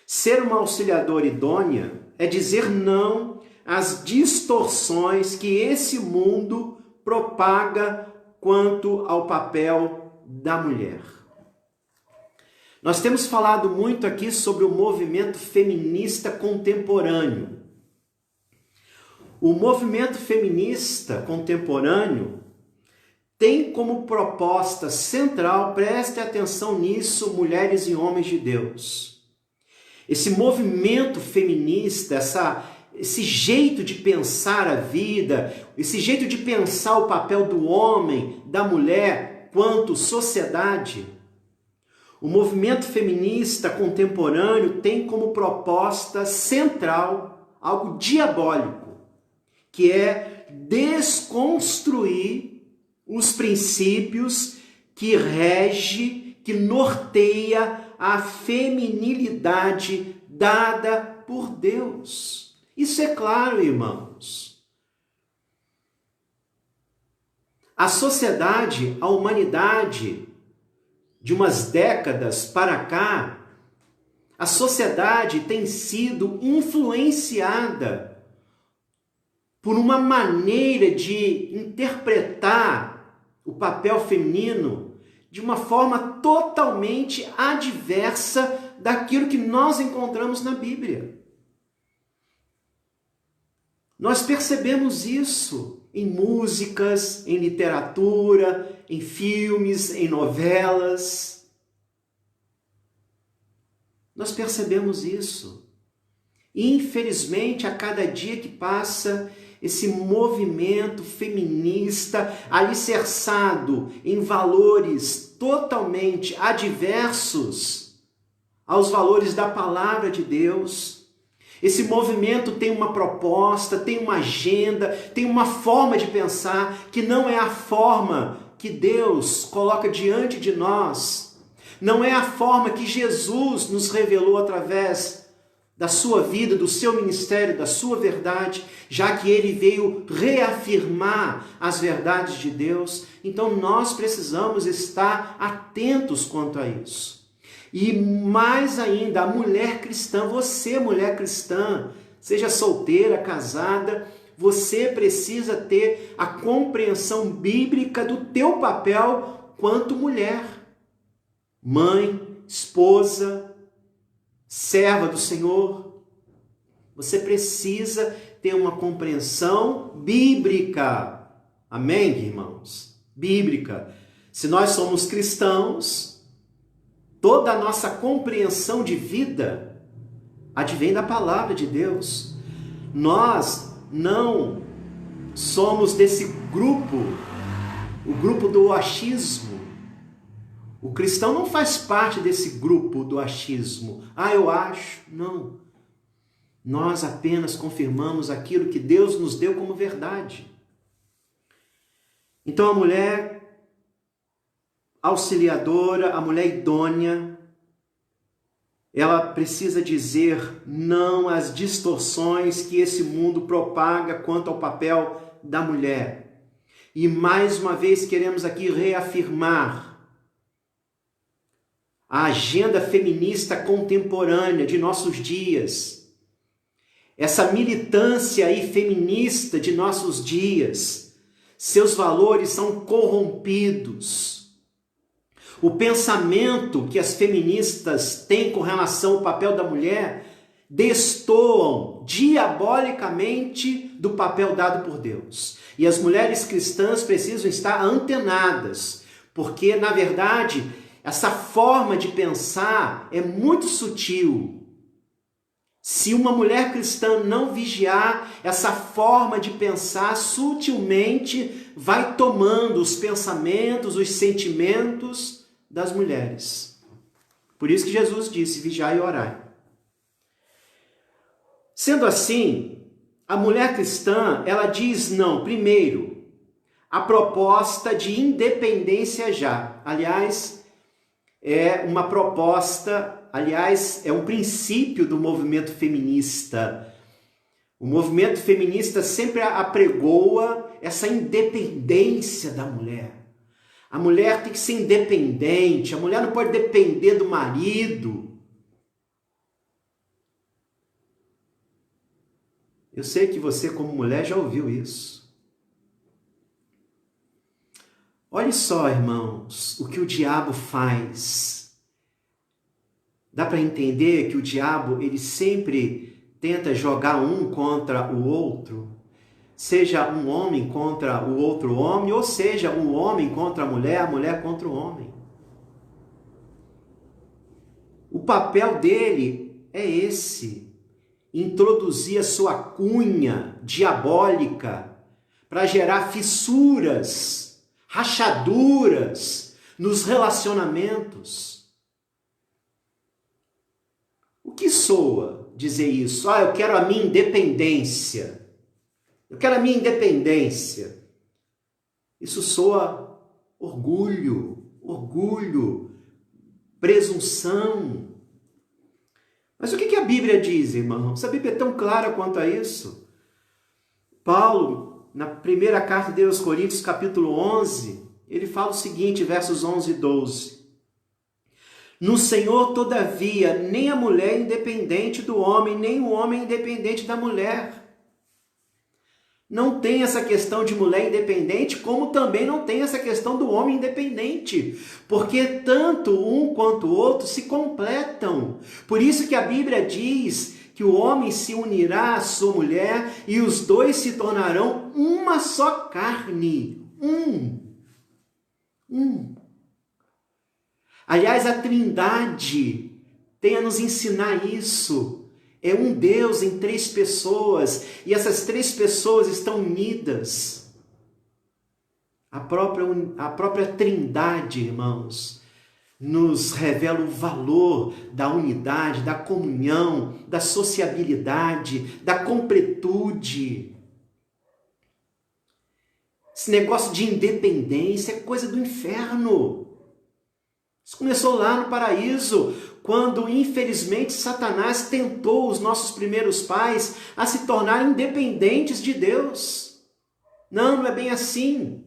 Ser uma auxiliadora idônea é dizer não às distorções que esse mundo propaga quanto ao papel da mulher. Nós temos falado muito aqui sobre o movimento feminista contemporâneo. O movimento feminista contemporâneo tem como proposta central, preste atenção nisso, mulheres e homens de Deus. Esse movimento feminista, esse jeito de pensar a vida, esse jeito de pensar o papel do homem, da mulher, quanto sociedade, o movimento feminista contemporâneo tem como proposta central algo diabólico, que é desconstruir os princípios que rege, que norteia a feminilidade dada por Deus. Isso é claro, irmãos. A sociedade, a humanidade, de umas décadas para cá, a sociedade tem sido influenciada por uma maneira de interpretar o papel feminino de uma forma totalmente adversa daquilo que nós encontramos na Bíblia. Nós percebemos isso em músicas, em literatura, em filmes, em novelas. Nós percebemos isso. Infelizmente, a cada dia que passa, esse movimento feminista alicerçado em valores totalmente adversos aos valores da palavra de Deus. Esse movimento tem uma proposta, tem uma agenda, tem uma forma de pensar que não é a forma que Deus coloca diante de nós. Não é a forma que Jesus nos revelou através da sua vida, do seu ministério, da sua verdade, já que ele veio reafirmar as verdades de Deus. Então nós precisamos estar atentos quanto a isso. E mais ainda, a mulher cristã, você mulher cristã, seja solteira, casada, você precisa ter a compreensão bíblica do teu papel quanto mulher. Mãe, esposa, serva do Senhor. Você precisa ter uma compreensão bíblica. Amém, irmãos? Bíblica. Se nós somos cristãos, toda a nossa compreensão de vida advém da palavra de Deus. Nós não somos desse grupo, o grupo do achismo. O cristão não faz parte desse grupo do achismo. Eu acho. Não. Nós apenas confirmamos aquilo que Deus nos deu como verdade. Então a mulher auxiliadora, a mulher idônea, ela precisa dizer não às distorções que esse mundo propaga quanto ao papel da mulher. E mais uma vez queremos aqui reafirmar a agenda feminista contemporânea de nossos dias. Essa militância aí feminista de nossos dias, seus valores são corrompidos. O pensamento que as feministas têm com relação ao papel da mulher destoam diabolicamente do papel dado por Deus. E as mulheres cristãs precisam estar antenadas, porque, na verdade, essa forma de pensar é muito sutil. Se uma mulher cristã não vigiar, essa forma de pensar sutilmente vai tomando os pensamentos, os sentimentos das mulheres. Por isso que Jesus disse: vigiai e orai. Sendo assim, a mulher cristã, ela diz não, primeiro, a proposta de independência já. Aliás, é uma proposta, é um princípio do movimento feminista. O movimento feminista sempre apregoa essa independência da mulher. A mulher tem que ser independente, a mulher não pode depender do marido. Eu sei que você, como mulher, já ouviu isso. Olhe só, irmãos, o que o diabo faz. Dá para entender que o diabo, ele sempre tenta jogar um contra o outro, seja um homem contra o outro homem, ou seja, um homem contra a mulher contra o homem. O papel dele é esse: introduzir a sua cunha diabólica para gerar fissuras, rachaduras nos relacionamentos. O que soa dizer isso? Eu quero a minha independência. Eu quero a minha independência. Isso soa orgulho, presunção. Mas o que a Bíblia diz, irmãos? A Bíblia é tão clara quanto a isso. Paulo, na primeira carta dele aos Coríntios, capítulo 11, ele fala o seguinte, versos 11 e 12. No Senhor, todavia, nem a mulher é independente do homem, nem o homem é independente da mulher. Não tem essa questão de mulher independente, como também não tem essa questão do homem independente, porque tanto um quanto o outro se completam. Por isso que a Bíblia diz que o homem se unirá à sua mulher e os dois se tornarão uma só carne. Aliás, a Trindade tem a nos ensinar isso. É um Deus em três pessoas, e essas três pessoas estão unidas. A própria Trindade, irmãos, nos revela o valor da unidade, da comunhão, da sociabilidade, da completude. Esse negócio de independência é coisa do inferno. Isso começou lá no paraíso, quando, infelizmente, Satanás tentou os nossos primeiros pais a se tornarem independentes de Deus. Não é bem assim.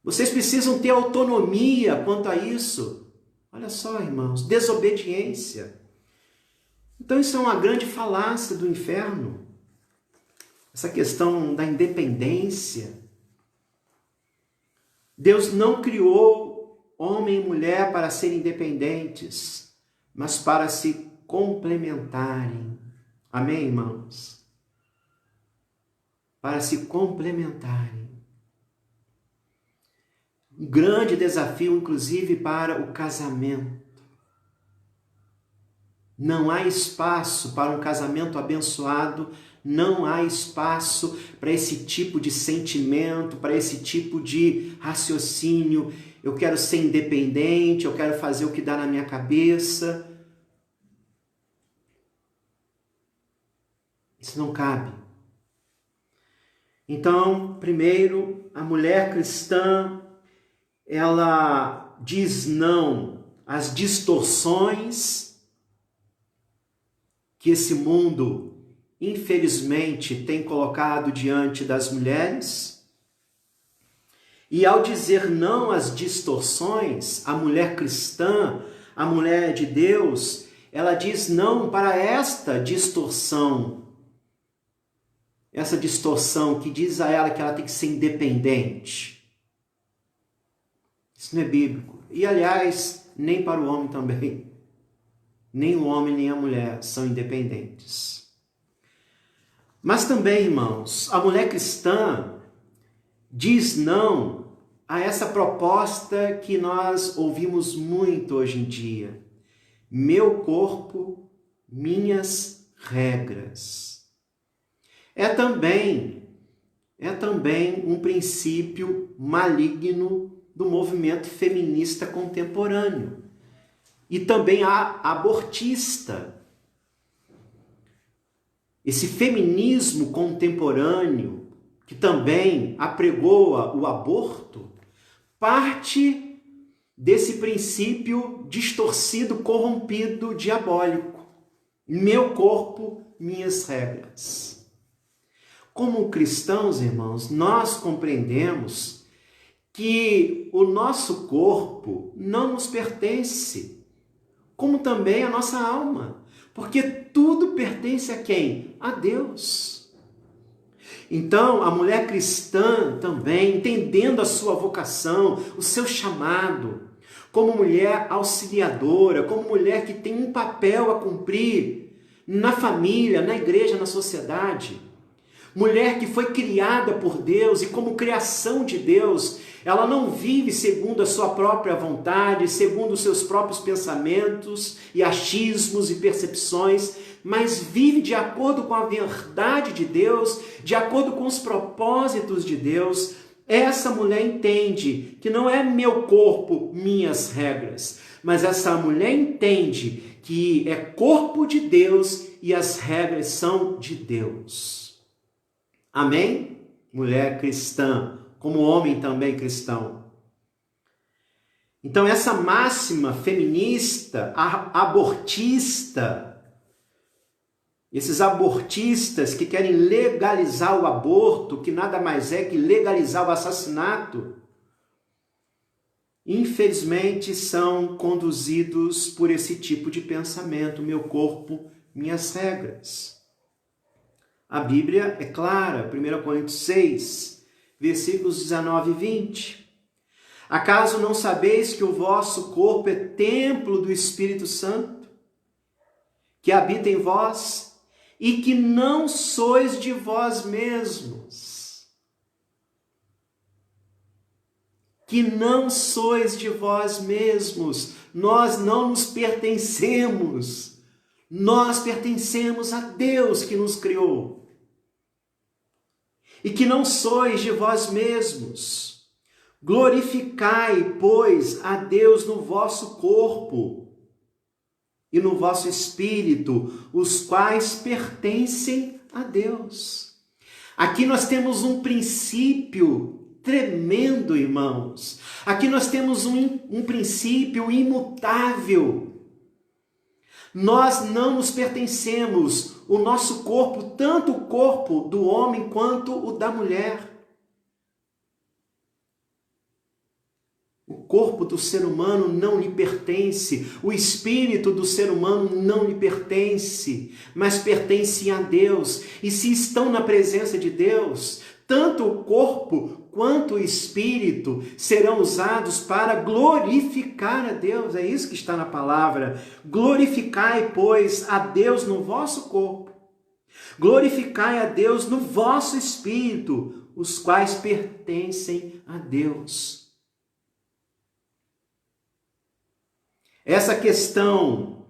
Vocês precisam ter autonomia quanto a isso. Olha só, irmãos, desobediência. Então isso é uma grande falácia do inferno. Essa questão da independência. Deus não criou homem e mulher para serem independentes, mas para se complementarem. Amém, irmãos? Para se complementarem. Um grande desafio, inclusive, para o casamento. Não há espaço para um casamento abençoado, não há espaço para esse tipo de sentimento, para esse tipo de raciocínio. Eu quero ser independente, eu quero fazer o que dá na minha cabeça. Isso não cabe. Então, primeiro, a mulher cristã, ela diz não às distorções que esse mundo, infelizmente, tem colocado diante das mulheres. E ao dizer não às distorções, a mulher cristã, a mulher de Deus, ela diz não para esta distorção. Essa distorção que diz a ela que ela tem que ser independente. Isso não é bíblico. E, aliás, nem para o homem também. Nem o homem nem a mulher são independentes. Mas também, irmãos, a mulher cristã diz não a essa proposta que nós ouvimos muito hoje em dia. Meu corpo, minhas regras. É também um princípio maligno do movimento feminista contemporâneo. E também abortista. Esse feminismo contemporâneo, que também apregoa o aborto, parte desse princípio distorcido, corrompido, diabólico. Meu corpo, minhas regras. Como cristãos, irmãos, nós compreendemos que o nosso corpo não nos pertence, como também a nossa alma. Porque tudo pertence a quem? A Deus. Então, a mulher cristã também, entendendo a sua vocação, o seu chamado, como mulher auxiliadora, como mulher que tem um papel a cumprir na família, na igreja, na sociedade, mulher que foi criada por Deus e como criação de Deus, ela não vive segundo a sua própria vontade, segundo os seus próprios pensamentos e achismos e percepções, mas vive de acordo com a verdade de Deus, de acordo com os propósitos de Deus. Essa mulher entende que não é meu corpo, minhas regras, mas essa mulher entende que é corpo de Deus e as regras são de Deus. Amém? Mulher cristã, como homem também cristão. Então essa máxima feminista, abortista, esses abortistas que querem legalizar o aborto, que nada mais é que legalizar o assassinato, infelizmente são conduzidos por esse tipo de pensamento, meu corpo, minhas regras. A Bíblia é clara, 1 Coríntios 6, versículos 19 e 20. Acaso não sabeis que o vosso corpo é templo do Espírito Santo, que habita em vós, e que não sois de vós mesmos? Que não sois de vós mesmos. Nós não nos pertencemos. Nós pertencemos a Deus que nos criou. E que não sois de vós mesmos. Glorificai, pois, a Deus no vosso corpo e no vosso espírito, os quais pertencem a Deus. Aqui nós temos um princípio tremendo, irmãos. Aqui nós temos um princípio imutável. Nós não nos pertencemos, o nosso corpo, tanto o corpo do homem quanto o da mulher. O corpo do ser humano não lhe pertence, o espírito do ser humano não lhe pertence, mas pertence a Deus. E se estão na presença de Deus, tanto o corpo quanto o espírito serão usados para glorificar a Deus. É isso que está na palavra. Glorificai, pois, a Deus no vosso corpo. Glorificai a Deus no vosso espírito, os quais pertencem a Deus. Essa questão,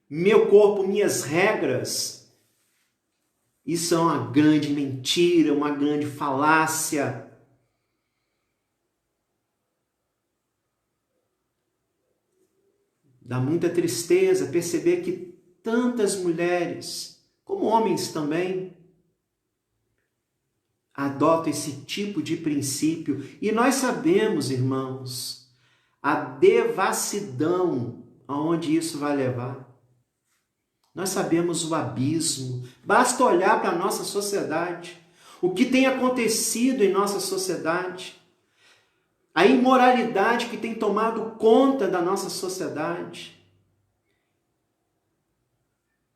meu corpo, minhas regras, isso é uma grande mentira, uma grande falácia. Dá muita tristeza perceber que tantas mulheres, como homens também, adotam esse tipo de princípio. E nós sabemos, irmãos, a devassidão aonde isso vai levar. Nós sabemos o abismo. Basta olhar para a nossa sociedade. O que tem acontecido em nossa sociedade. a imoralidade que tem tomado conta da nossa sociedade.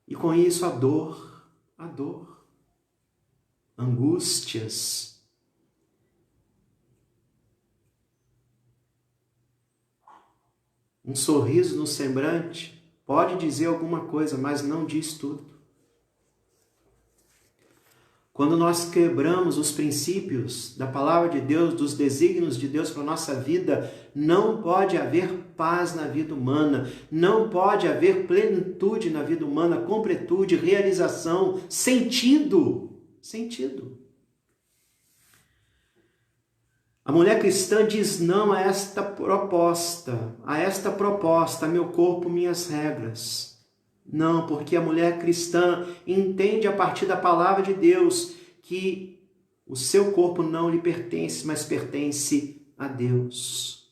E com isso a dor, angústias. Um sorriso no semblante pode dizer alguma coisa, mas não diz tudo. Quando nós quebramos os princípios da palavra de Deus, dos desígnios de Deus para a nossa vida, não pode haver paz na vida humana, não pode haver plenitude na vida humana, completude, realização, sentido. A mulher cristã diz não a esta proposta, meu corpo, minhas regras. Não, porque a mulher cristã entende a partir da palavra de Deus que o seu corpo não lhe pertence, mas pertence a Deus.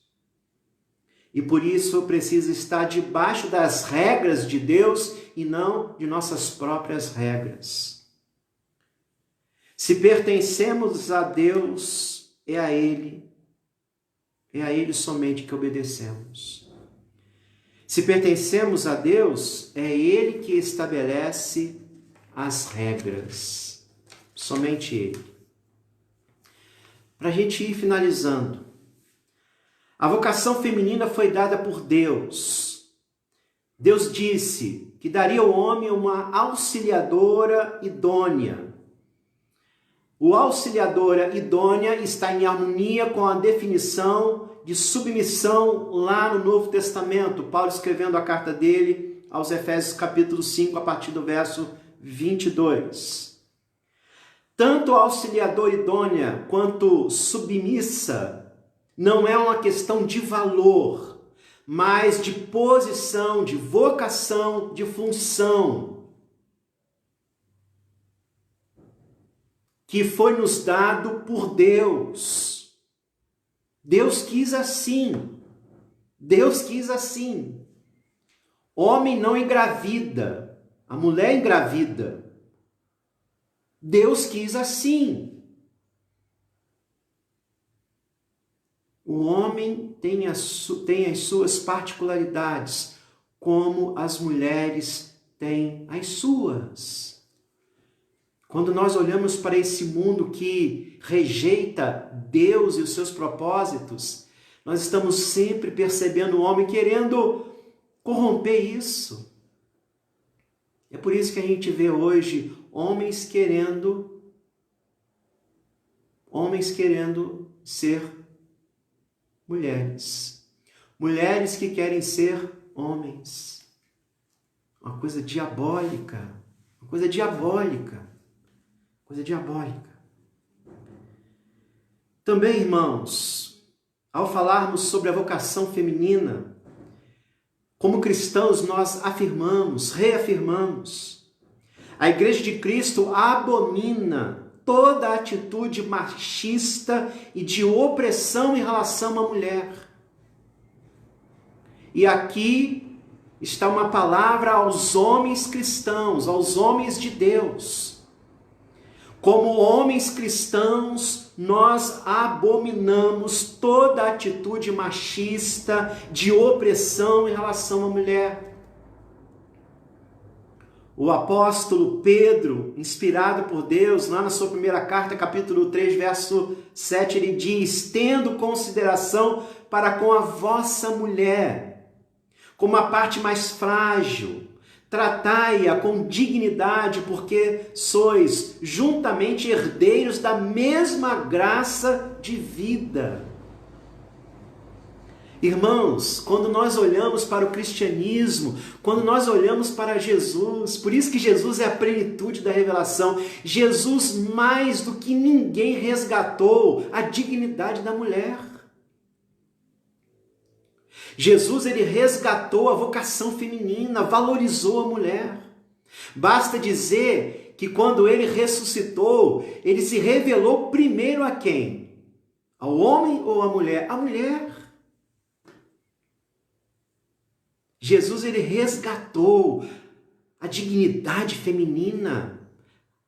E por isso precisa estar debaixo das regras de Deus e não de nossas próprias regras. Se pertencemos a Deus, é a Ele somente que obedecemos. Se pertencemos a Deus, é Ele que estabelece as regras. Somente Ele. Para a gente ir finalizando. A vocação feminina foi dada por Deus. Deus disse que daria ao homem uma auxiliadora idônea. O auxiliadora idônea está em harmonia com a definição de submissão lá no Novo Testamento. Paulo escrevendo a carta dele aos Efésios capítulo 5, a partir do verso 22. Tanto auxiliadora idônea quanto submissa não é uma questão de valor, mas de posição, de vocação, de função, que foi nos dado por Deus. Deus quis assim. Deus quis assim. Homem não engravida, a mulher engravida. Deus quis assim. O homem tem as suas particularidades, como as mulheres têm as suas. Quando nós olhamos para esse mundo que rejeita Deus e os seus propósitos, nós estamos sempre percebendo o homem querendo corromper isso. É por isso que a gente vê hoje homens querendo ser mulheres. Mulheres que querem ser homens. Uma coisa diabólica. Coisa diabólica. Também, irmãos, ao falarmos sobre a vocação feminina, como cristãos nós reafirmamos, a Igreja de Cristo abomina toda atitude machista e de opressão em relação à mulher. E aqui está uma palavra aos homens cristãos, aos homens de Deus. Como homens cristãos, nós abominamos toda atitude machista, de opressão em relação à mulher. O apóstolo Pedro, inspirado por Deus, lá na sua primeira carta, capítulo 3, verso 7, ele diz: tendo consideração para com a vossa mulher, como a parte mais frágil, tratai-a com dignidade, porque sois juntamente herdeiros da mesma graça de vida. Irmãos, quando nós olhamos para o cristianismo, quando nós olhamos para Jesus, por isso que Jesus é a plenitude da revelação, Jesus mais do que ninguém resgatou a dignidade da mulher. Jesus, ele resgatou a vocação feminina, valorizou a mulher. Basta dizer que quando ele ressuscitou, ele se revelou primeiro a quem? Ao homem ou à mulher? A mulher. Jesus, ele resgatou a dignidade feminina,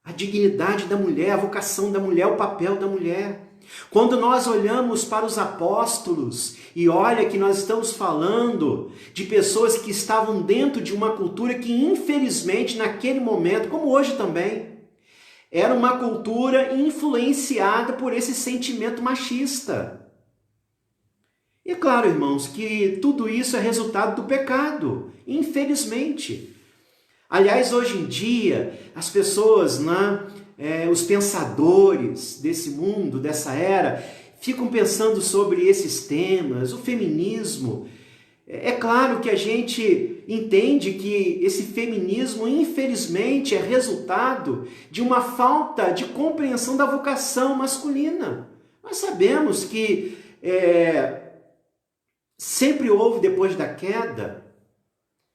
a dignidade da mulher, a vocação da mulher, o papel da mulher. Quando nós olhamos para os apóstolos e olha que nós estamos falando de pessoas que estavam dentro de uma cultura que infelizmente naquele momento, como hoje também, era uma cultura influenciada por esse sentimento machista. E é claro, irmãos, que tudo isso é resultado do pecado, infelizmente. Aliás, hoje em dia, as pessoas, os pensadores desse mundo, dessa era, ficam pensando sobre esses temas, o feminismo. É claro que a gente entende que esse feminismo, infelizmente, é resultado de uma falta de compreensão da vocação masculina. Nós sabemos que sempre houve, depois da queda,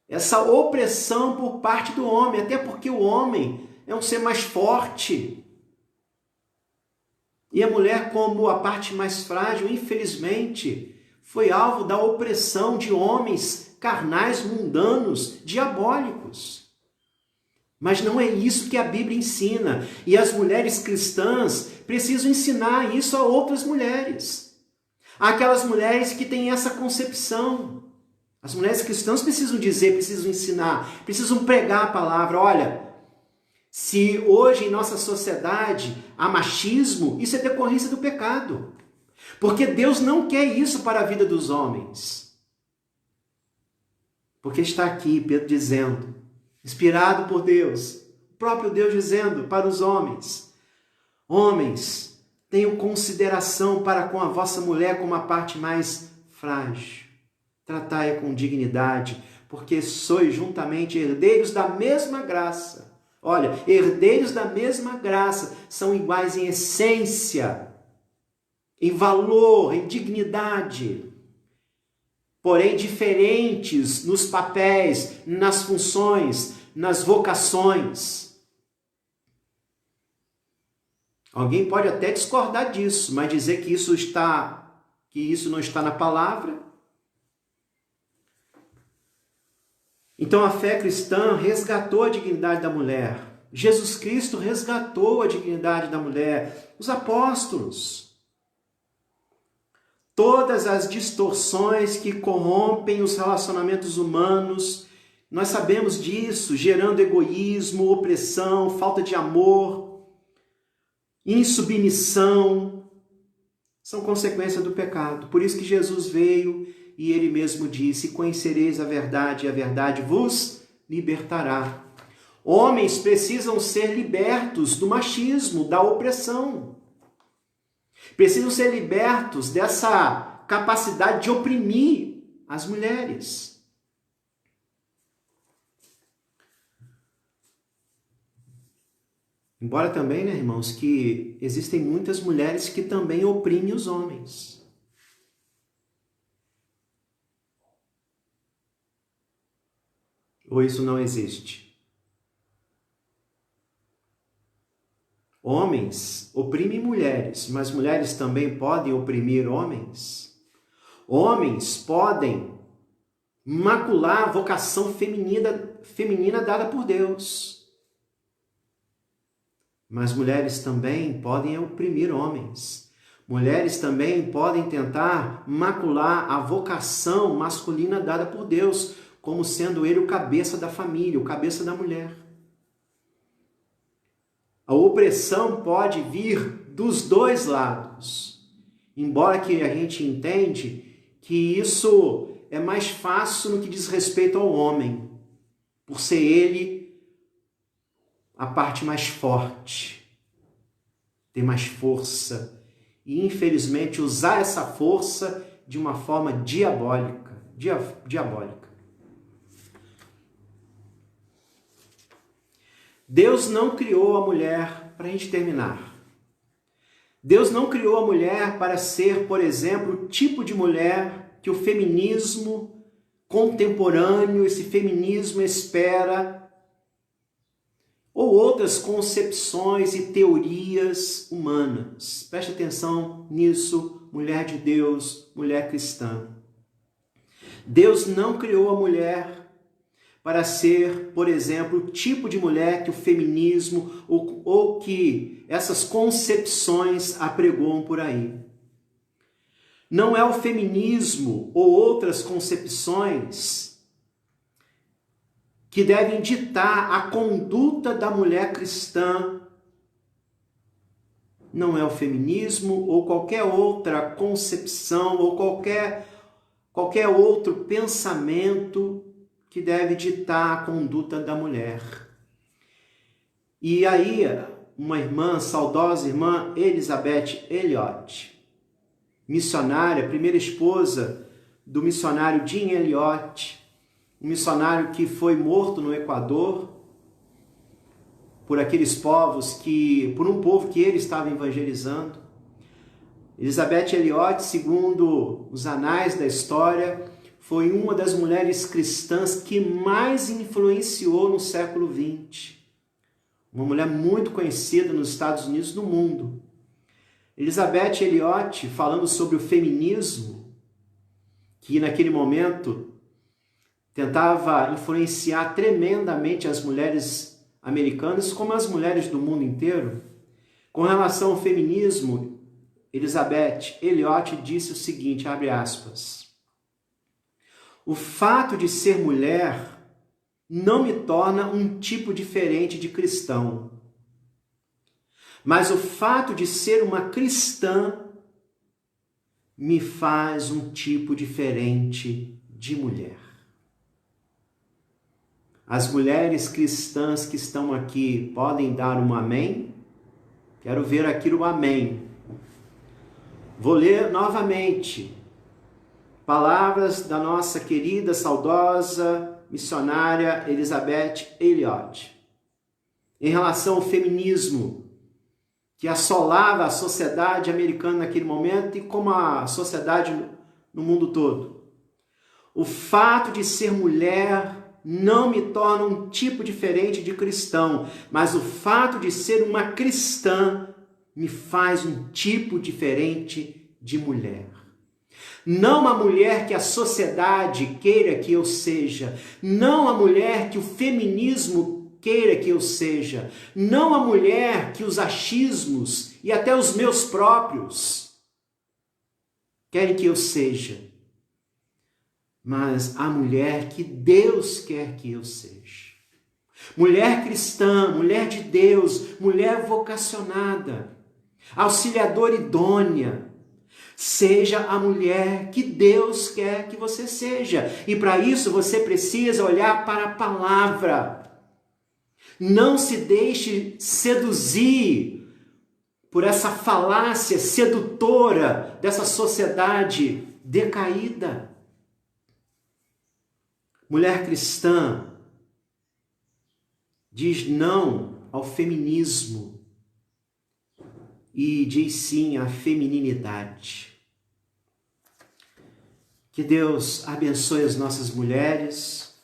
essa opressão por parte do homem, até porque o homem é um ser mais forte. E a mulher, como a parte mais frágil, infelizmente, foi alvo da opressão de homens carnais, mundanos, diabólicos. Mas não é isso que a Bíblia ensina. E as mulheres cristãs precisam ensinar isso a outras mulheres. Aquelas mulheres que têm essa concepção. As mulheres cristãs precisam dizer, precisam ensinar, precisam pregar a palavra. Olha, se hoje em nossa sociedade há machismo, isso é decorrência do pecado. Porque Deus não quer isso para a vida dos homens. Porque está aqui Pedro dizendo, inspirado por Deus, o próprio Deus dizendo para os homens, homens, tenham consideração para com a vossa mulher como a parte mais frágil. Tratai-a com dignidade, porque sois juntamente herdeiros da mesma graça. Olha, herdeiros da mesma graça são iguais em essência, em valor, em dignidade, porém diferentes nos papéis, nas funções, nas vocações. Alguém pode até discordar disso, mas dizer que isso não está na palavra. Então a fé cristã resgatou a dignidade da mulher. Jesus Cristo resgatou a dignidade da mulher. Os apóstolos. Todas as distorções que corrompem os relacionamentos humanos, nós sabemos disso, gerando egoísmo, opressão, falta de amor, insubmissão, são consequência do pecado. Por isso que Jesus veio e ele mesmo disse, conhecereis a verdade e a verdade vos libertará. Homens precisam ser libertos do machismo, da opressão. Precisam ser libertos dessa capacidade de oprimir as mulheres. Embora também, irmãos, que existem muitas mulheres que também oprimem os homens. Ou isso não existe? Homens oprimem mulheres, mas mulheres também podem oprimir homens? Homens podem macular a vocação feminina dada por Deus. Mas mulheres também podem oprimir homens. Mulheres também podem tentar macular a vocação masculina dada por Deus, como sendo ele o cabeça da família, o cabeça da mulher. A opressão pode vir dos dois lados, embora que a gente entende que isso é mais fácil no que diz respeito ao homem, por ser ele a parte mais forte, ter mais força e, infelizmente, usar essa força de uma forma diabólica. Deus não criou a mulher, para a gente terminar, Deus não criou a mulher para ser, por exemplo, o tipo de mulher que o feminismo contemporâneo, esse feminismo espera, ou outras concepções e teorias humanas. Preste atenção nisso, mulher de Deus, mulher cristã. Deus não criou a mulher para ser, por exemplo, o tipo de mulher que o feminismo ou que essas concepções apregoam por aí. Não é o feminismo ou outras concepções que devem ditar a conduta da mulher cristã. Não é o feminismo ou qualquer outra concepção ou qualquer outro pensamento que deve ditar a conduta da mulher. E aí, uma irmã, saudosa irmã Elizabeth Elliot, missionária, primeira esposa do missionário Jim Elliot, um missionário que foi morto no Equador por um povo que ele estava evangelizando. Elizabeth Elliot, segundo os anais da história, foi uma das mulheres cristãs que mais influenciou no século XX. Uma mulher muito conhecida nos Estados Unidos e no mundo. Elizabeth Elliot, falando sobre o feminismo, que naquele momento tentava influenciar tremendamente as mulheres americanas, como as mulheres do mundo inteiro. Com relação ao feminismo, Elizabeth Elliot disse o seguinte, abre aspas: o fato de ser mulher não me torna um tipo diferente de cristão, mas o fato de ser uma cristã me faz um tipo diferente de mulher. As mulheres cristãs que estão aqui podem dar um amém? Quero ver aqui o amém. Vou ler novamente palavras da nossa querida, saudosa missionária Elizabeth Elliot em relação ao feminismo que assolava a sociedade americana naquele momento e como a sociedade no mundo todo. O fato de ser mulher não me torna um tipo diferente de cristão, mas o fato de ser uma cristã me faz um tipo diferente de mulher. Não a mulher que a sociedade queira que eu seja, não a mulher que o feminismo queira que eu seja, não a mulher que os achismos e até os meus próprios querem que eu seja, mas a mulher que Deus quer que eu seja. Mulher cristã, mulher de Deus, mulher vocacionada, auxiliadora idônea. Seja a mulher que Deus quer que você seja. E para isso você precisa olhar para a palavra. Não se deixe seduzir por essa falácia sedutora dessa sociedade decaída. Mulher cristã diz não ao feminismo e diz sim à femininidade. Que Deus abençoe as nossas mulheres.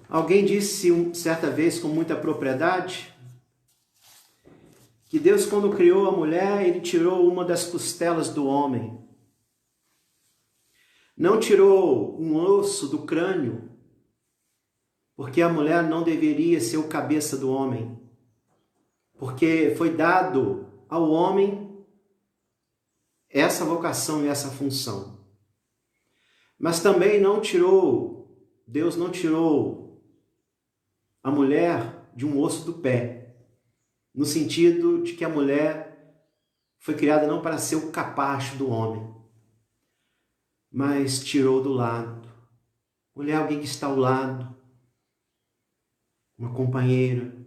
Alguém disse certa vez com muita propriedade que Deus, quando criou a mulher, ele tirou uma das costelas do homem. Não tirou um osso do crânio, porque a mulher não deveria ser o cabeça do homem. Porque foi dado ao homem essa vocação e essa função. Mas também Deus não tirou a mulher de um osso do pé, no sentido de que a mulher foi criada não para ser o capacho do homem, mas tirou do lado. Mulher é alguém que está ao lado, uma companheira,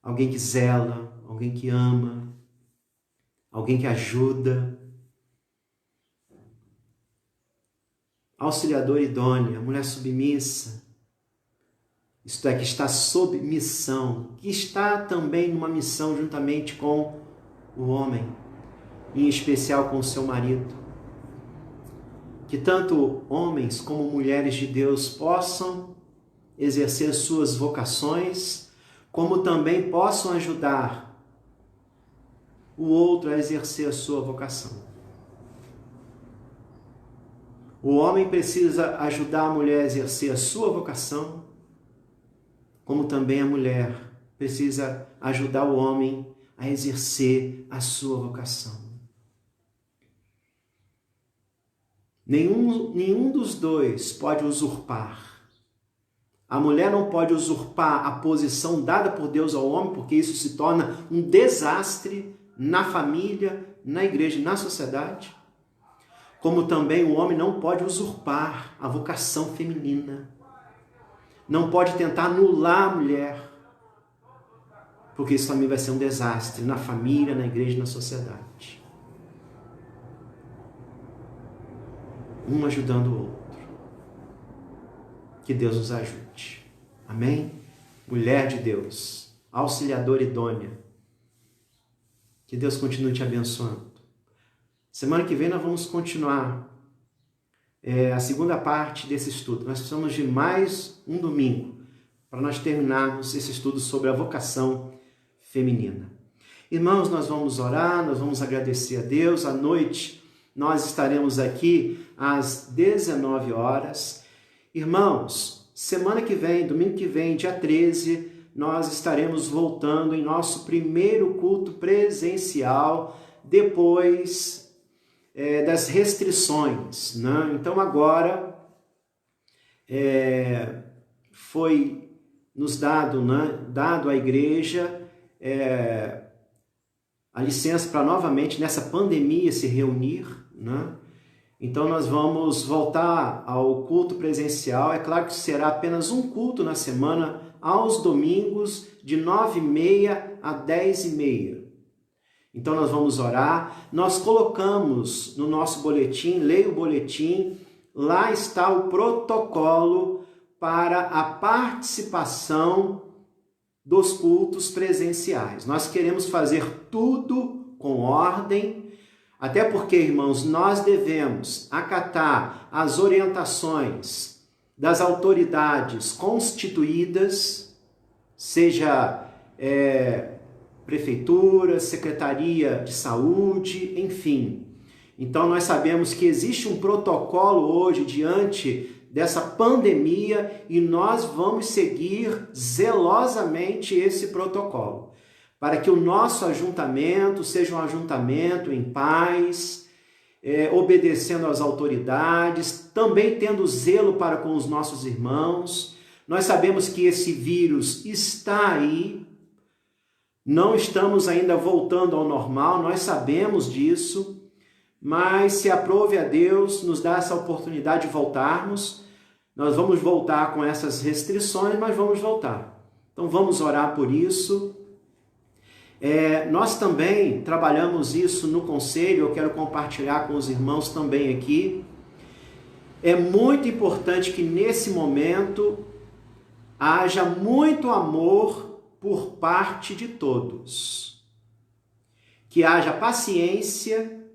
alguém que zela, alguém que ama, alguém que ajuda. Auxiliadora idônea, mulher submissa, isto é, que está sob missão, que está também numa missão juntamente com o homem, em especial com o seu marido. Que tanto homens como mulheres de Deus possam exercer suas vocações, como também possam ajudar o outro a exercer a sua vocação. O homem precisa ajudar a mulher a exercer a sua vocação, como também a mulher precisa ajudar o homem a exercer a sua vocação. Nenhum dos dois pode usurpar. A mulher não pode usurpar a posição dada por Deus ao homem, porque isso se torna um desastre na família, na igreja, na sociedade. Como também o homem não pode usurpar a vocação feminina. Não pode tentar anular a mulher, porque isso também vai ser um desastre na família, na igreja, na sociedade. Um ajudando o outro. Que Deus nos ajude. Amém? Mulher de Deus, auxiliadora idônea. Que Deus continue te abençoando. Semana que vem nós vamos continuar a segunda parte desse estudo. Nós precisamos de mais um domingo para nós terminarmos esse estudo sobre a vocação feminina. Irmãos, nós vamos orar, nós vamos agradecer a Deus. À noite nós estaremos aqui às 19 horas. Irmãos, semana que vem, domingo que vem, dia 13, nós estaremos voltando em nosso primeiro culto presencial depois das restrições, né? Então agora foi nos dado à igreja a licença para novamente nessa pandemia se reunir, né? Então nós vamos voltar ao culto presencial. É claro que será apenas um culto na semana, aos domingos, de 9h30 a 10h30. Então nós vamos orar. Nós colocamos no nosso boletim, leia o boletim, lá está o protocolo para a participação dos cultos presenciais. Nós queremos fazer tudo com ordem, até porque, irmãos, nós devemos acatar as orientações das autoridades constituídas, seja prefeitura, secretaria de saúde, enfim. Então nós sabemos que existe um protocolo hoje diante dessa pandemia e nós vamos seguir zelosamente esse protocolo, para que o nosso ajuntamento seja um ajuntamento em paz, obedecendo às autoridades, também tendo zelo para com os nossos irmãos. Nós sabemos que esse vírus está aí, não estamos ainda voltando ao normal, nós sabemos disso, mas se aprove a Deus nos dar essa oportunidade de voltarmos, nós vamos voltar com essas restrições, mas vamos voltar. Então vamos orar por isso. Nós também trabalhamos isso no conselho, eu quero compartilhar com os irmãos também aqui. É muito importante que nesse momento haja muito amor por parte de todos. Que haja paciência.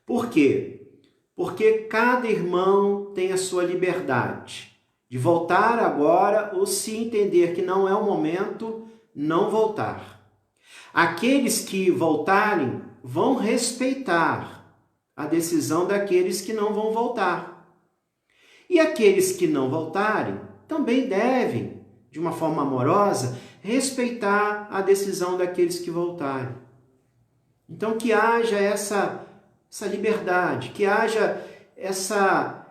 Por quê? Porque cada irmão tem a sua liberdade de voltar agora ou se entender que não é o momento, não voltar. Aqueles que voltarem vão respeitar a decisão daqueles que não vão voltar. E aqueles que não voltarem também devem, de uma forma amorosa, respeitar a decisão daqueles que voltarem. Então que haja essa liberdade, que haja essa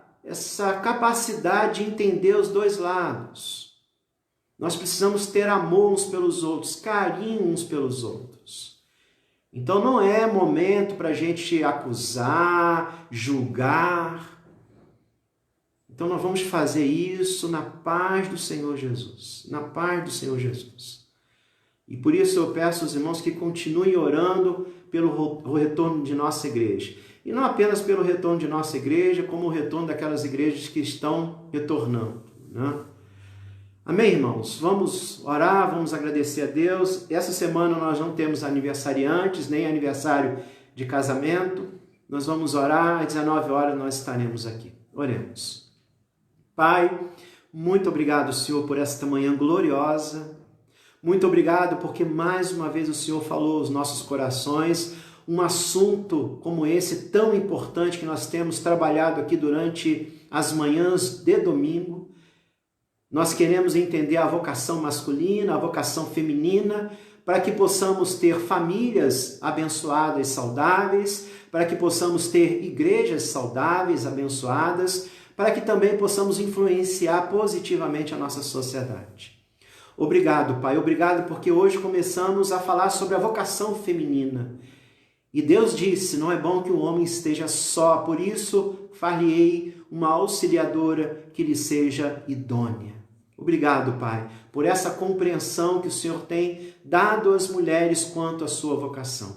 capacidade de entender os dois lados. Nós precisamos ter amor uns pelos outros, carinho uns pelos outros. Então não é momento para a gente acusar, julgar. Então nós vamos fazer isso na paz do Senhor Jesus. Na paz do Senhor Jesus. E por isso eu peço aos irmãos que continuem orando pelo retorno de nossa igreja. E não apenas pelo retorno de nossa igreja, como o retorno daquelas igrejas que estão retornando, né? Amém, irmãos? Vamos orar, vamos agradecer a Deus. Essa semana nós não temos aniversariantes, nem aniversário de casamento. Nós vamos orar, às 19 horas nós estaremos aqui. Oremos. Pai, muito obrigado, Senhor, por esta manhã gloriosa. Muito obrigado porque mais uma vez o Senhor falou aos nossos corações. um assunto como esse tão importante que nós temos trabalhado aqui durante as manhãs de domingo. Nós queremos entender a vocação masculina, a vocação feminina, para que possamos ter famílias abençoadas e saudáveis, para que possamos ter igrejas saudáveis, abençoadas, para que também possamos influenciar positivamente a nossa sociedade. Obrigado, Pai, obrigado porque hoje começamos a falar sobre a vocação feminina. E Deus disse, não é bom que o homem esteja só, por isso far-lhe-ei uma auxiliadora que lhe seja idônea. Obrigado, Pai, por essa compreensão que o Senhor tem dado às mulheres quanto à sua vocação.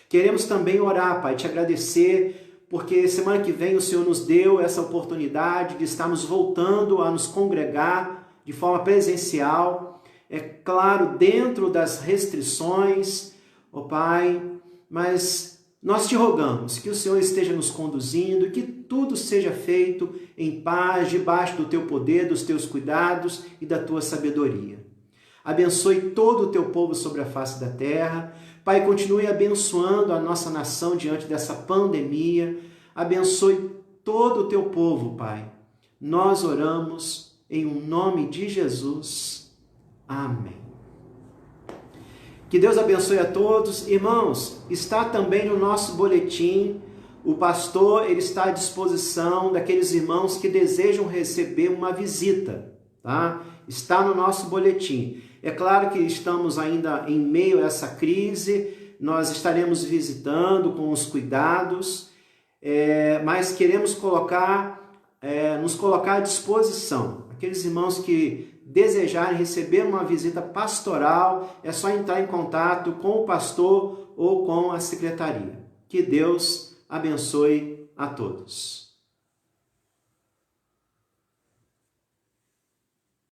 Queremos também orar, Pai, te agradecer, porque semana que vem o Senhor nos deu essa oportunidade de estarmos voltando a nos congregar de forma presencial, é claro, dentro das restrições, ó Pai, mas nós te rogamos que o Senhor esteja nos conduzindo, que tudo seja feito em paz, debaixo do teu poder, dos teus cuidados e da tua sabedoria. Abençoe todo o teu povo sobre a face da terra. Pai, continue abençoando a nossa nação diante dessa pandemia. Abençoe todo o teu povo, Pai. Nós oramos em nome de Jesus. Amém. Que Deus abençoe a todos. Irmãos, está também no nosso boletim, o pastor ele está à disposição daqueles irmãos que desejam receber uma visita, tá? Está no nosso boletim. É claro que estamos ainda em meio a essa crise, nós estaremos visitando com os cuidados, mas queremos nos colocar à disposição. Aqueles irmãos que desejarem receber uma visita pastoral, é só entrar em contato com o pastor ou com a secretaria. Que Deus abençoe a todos.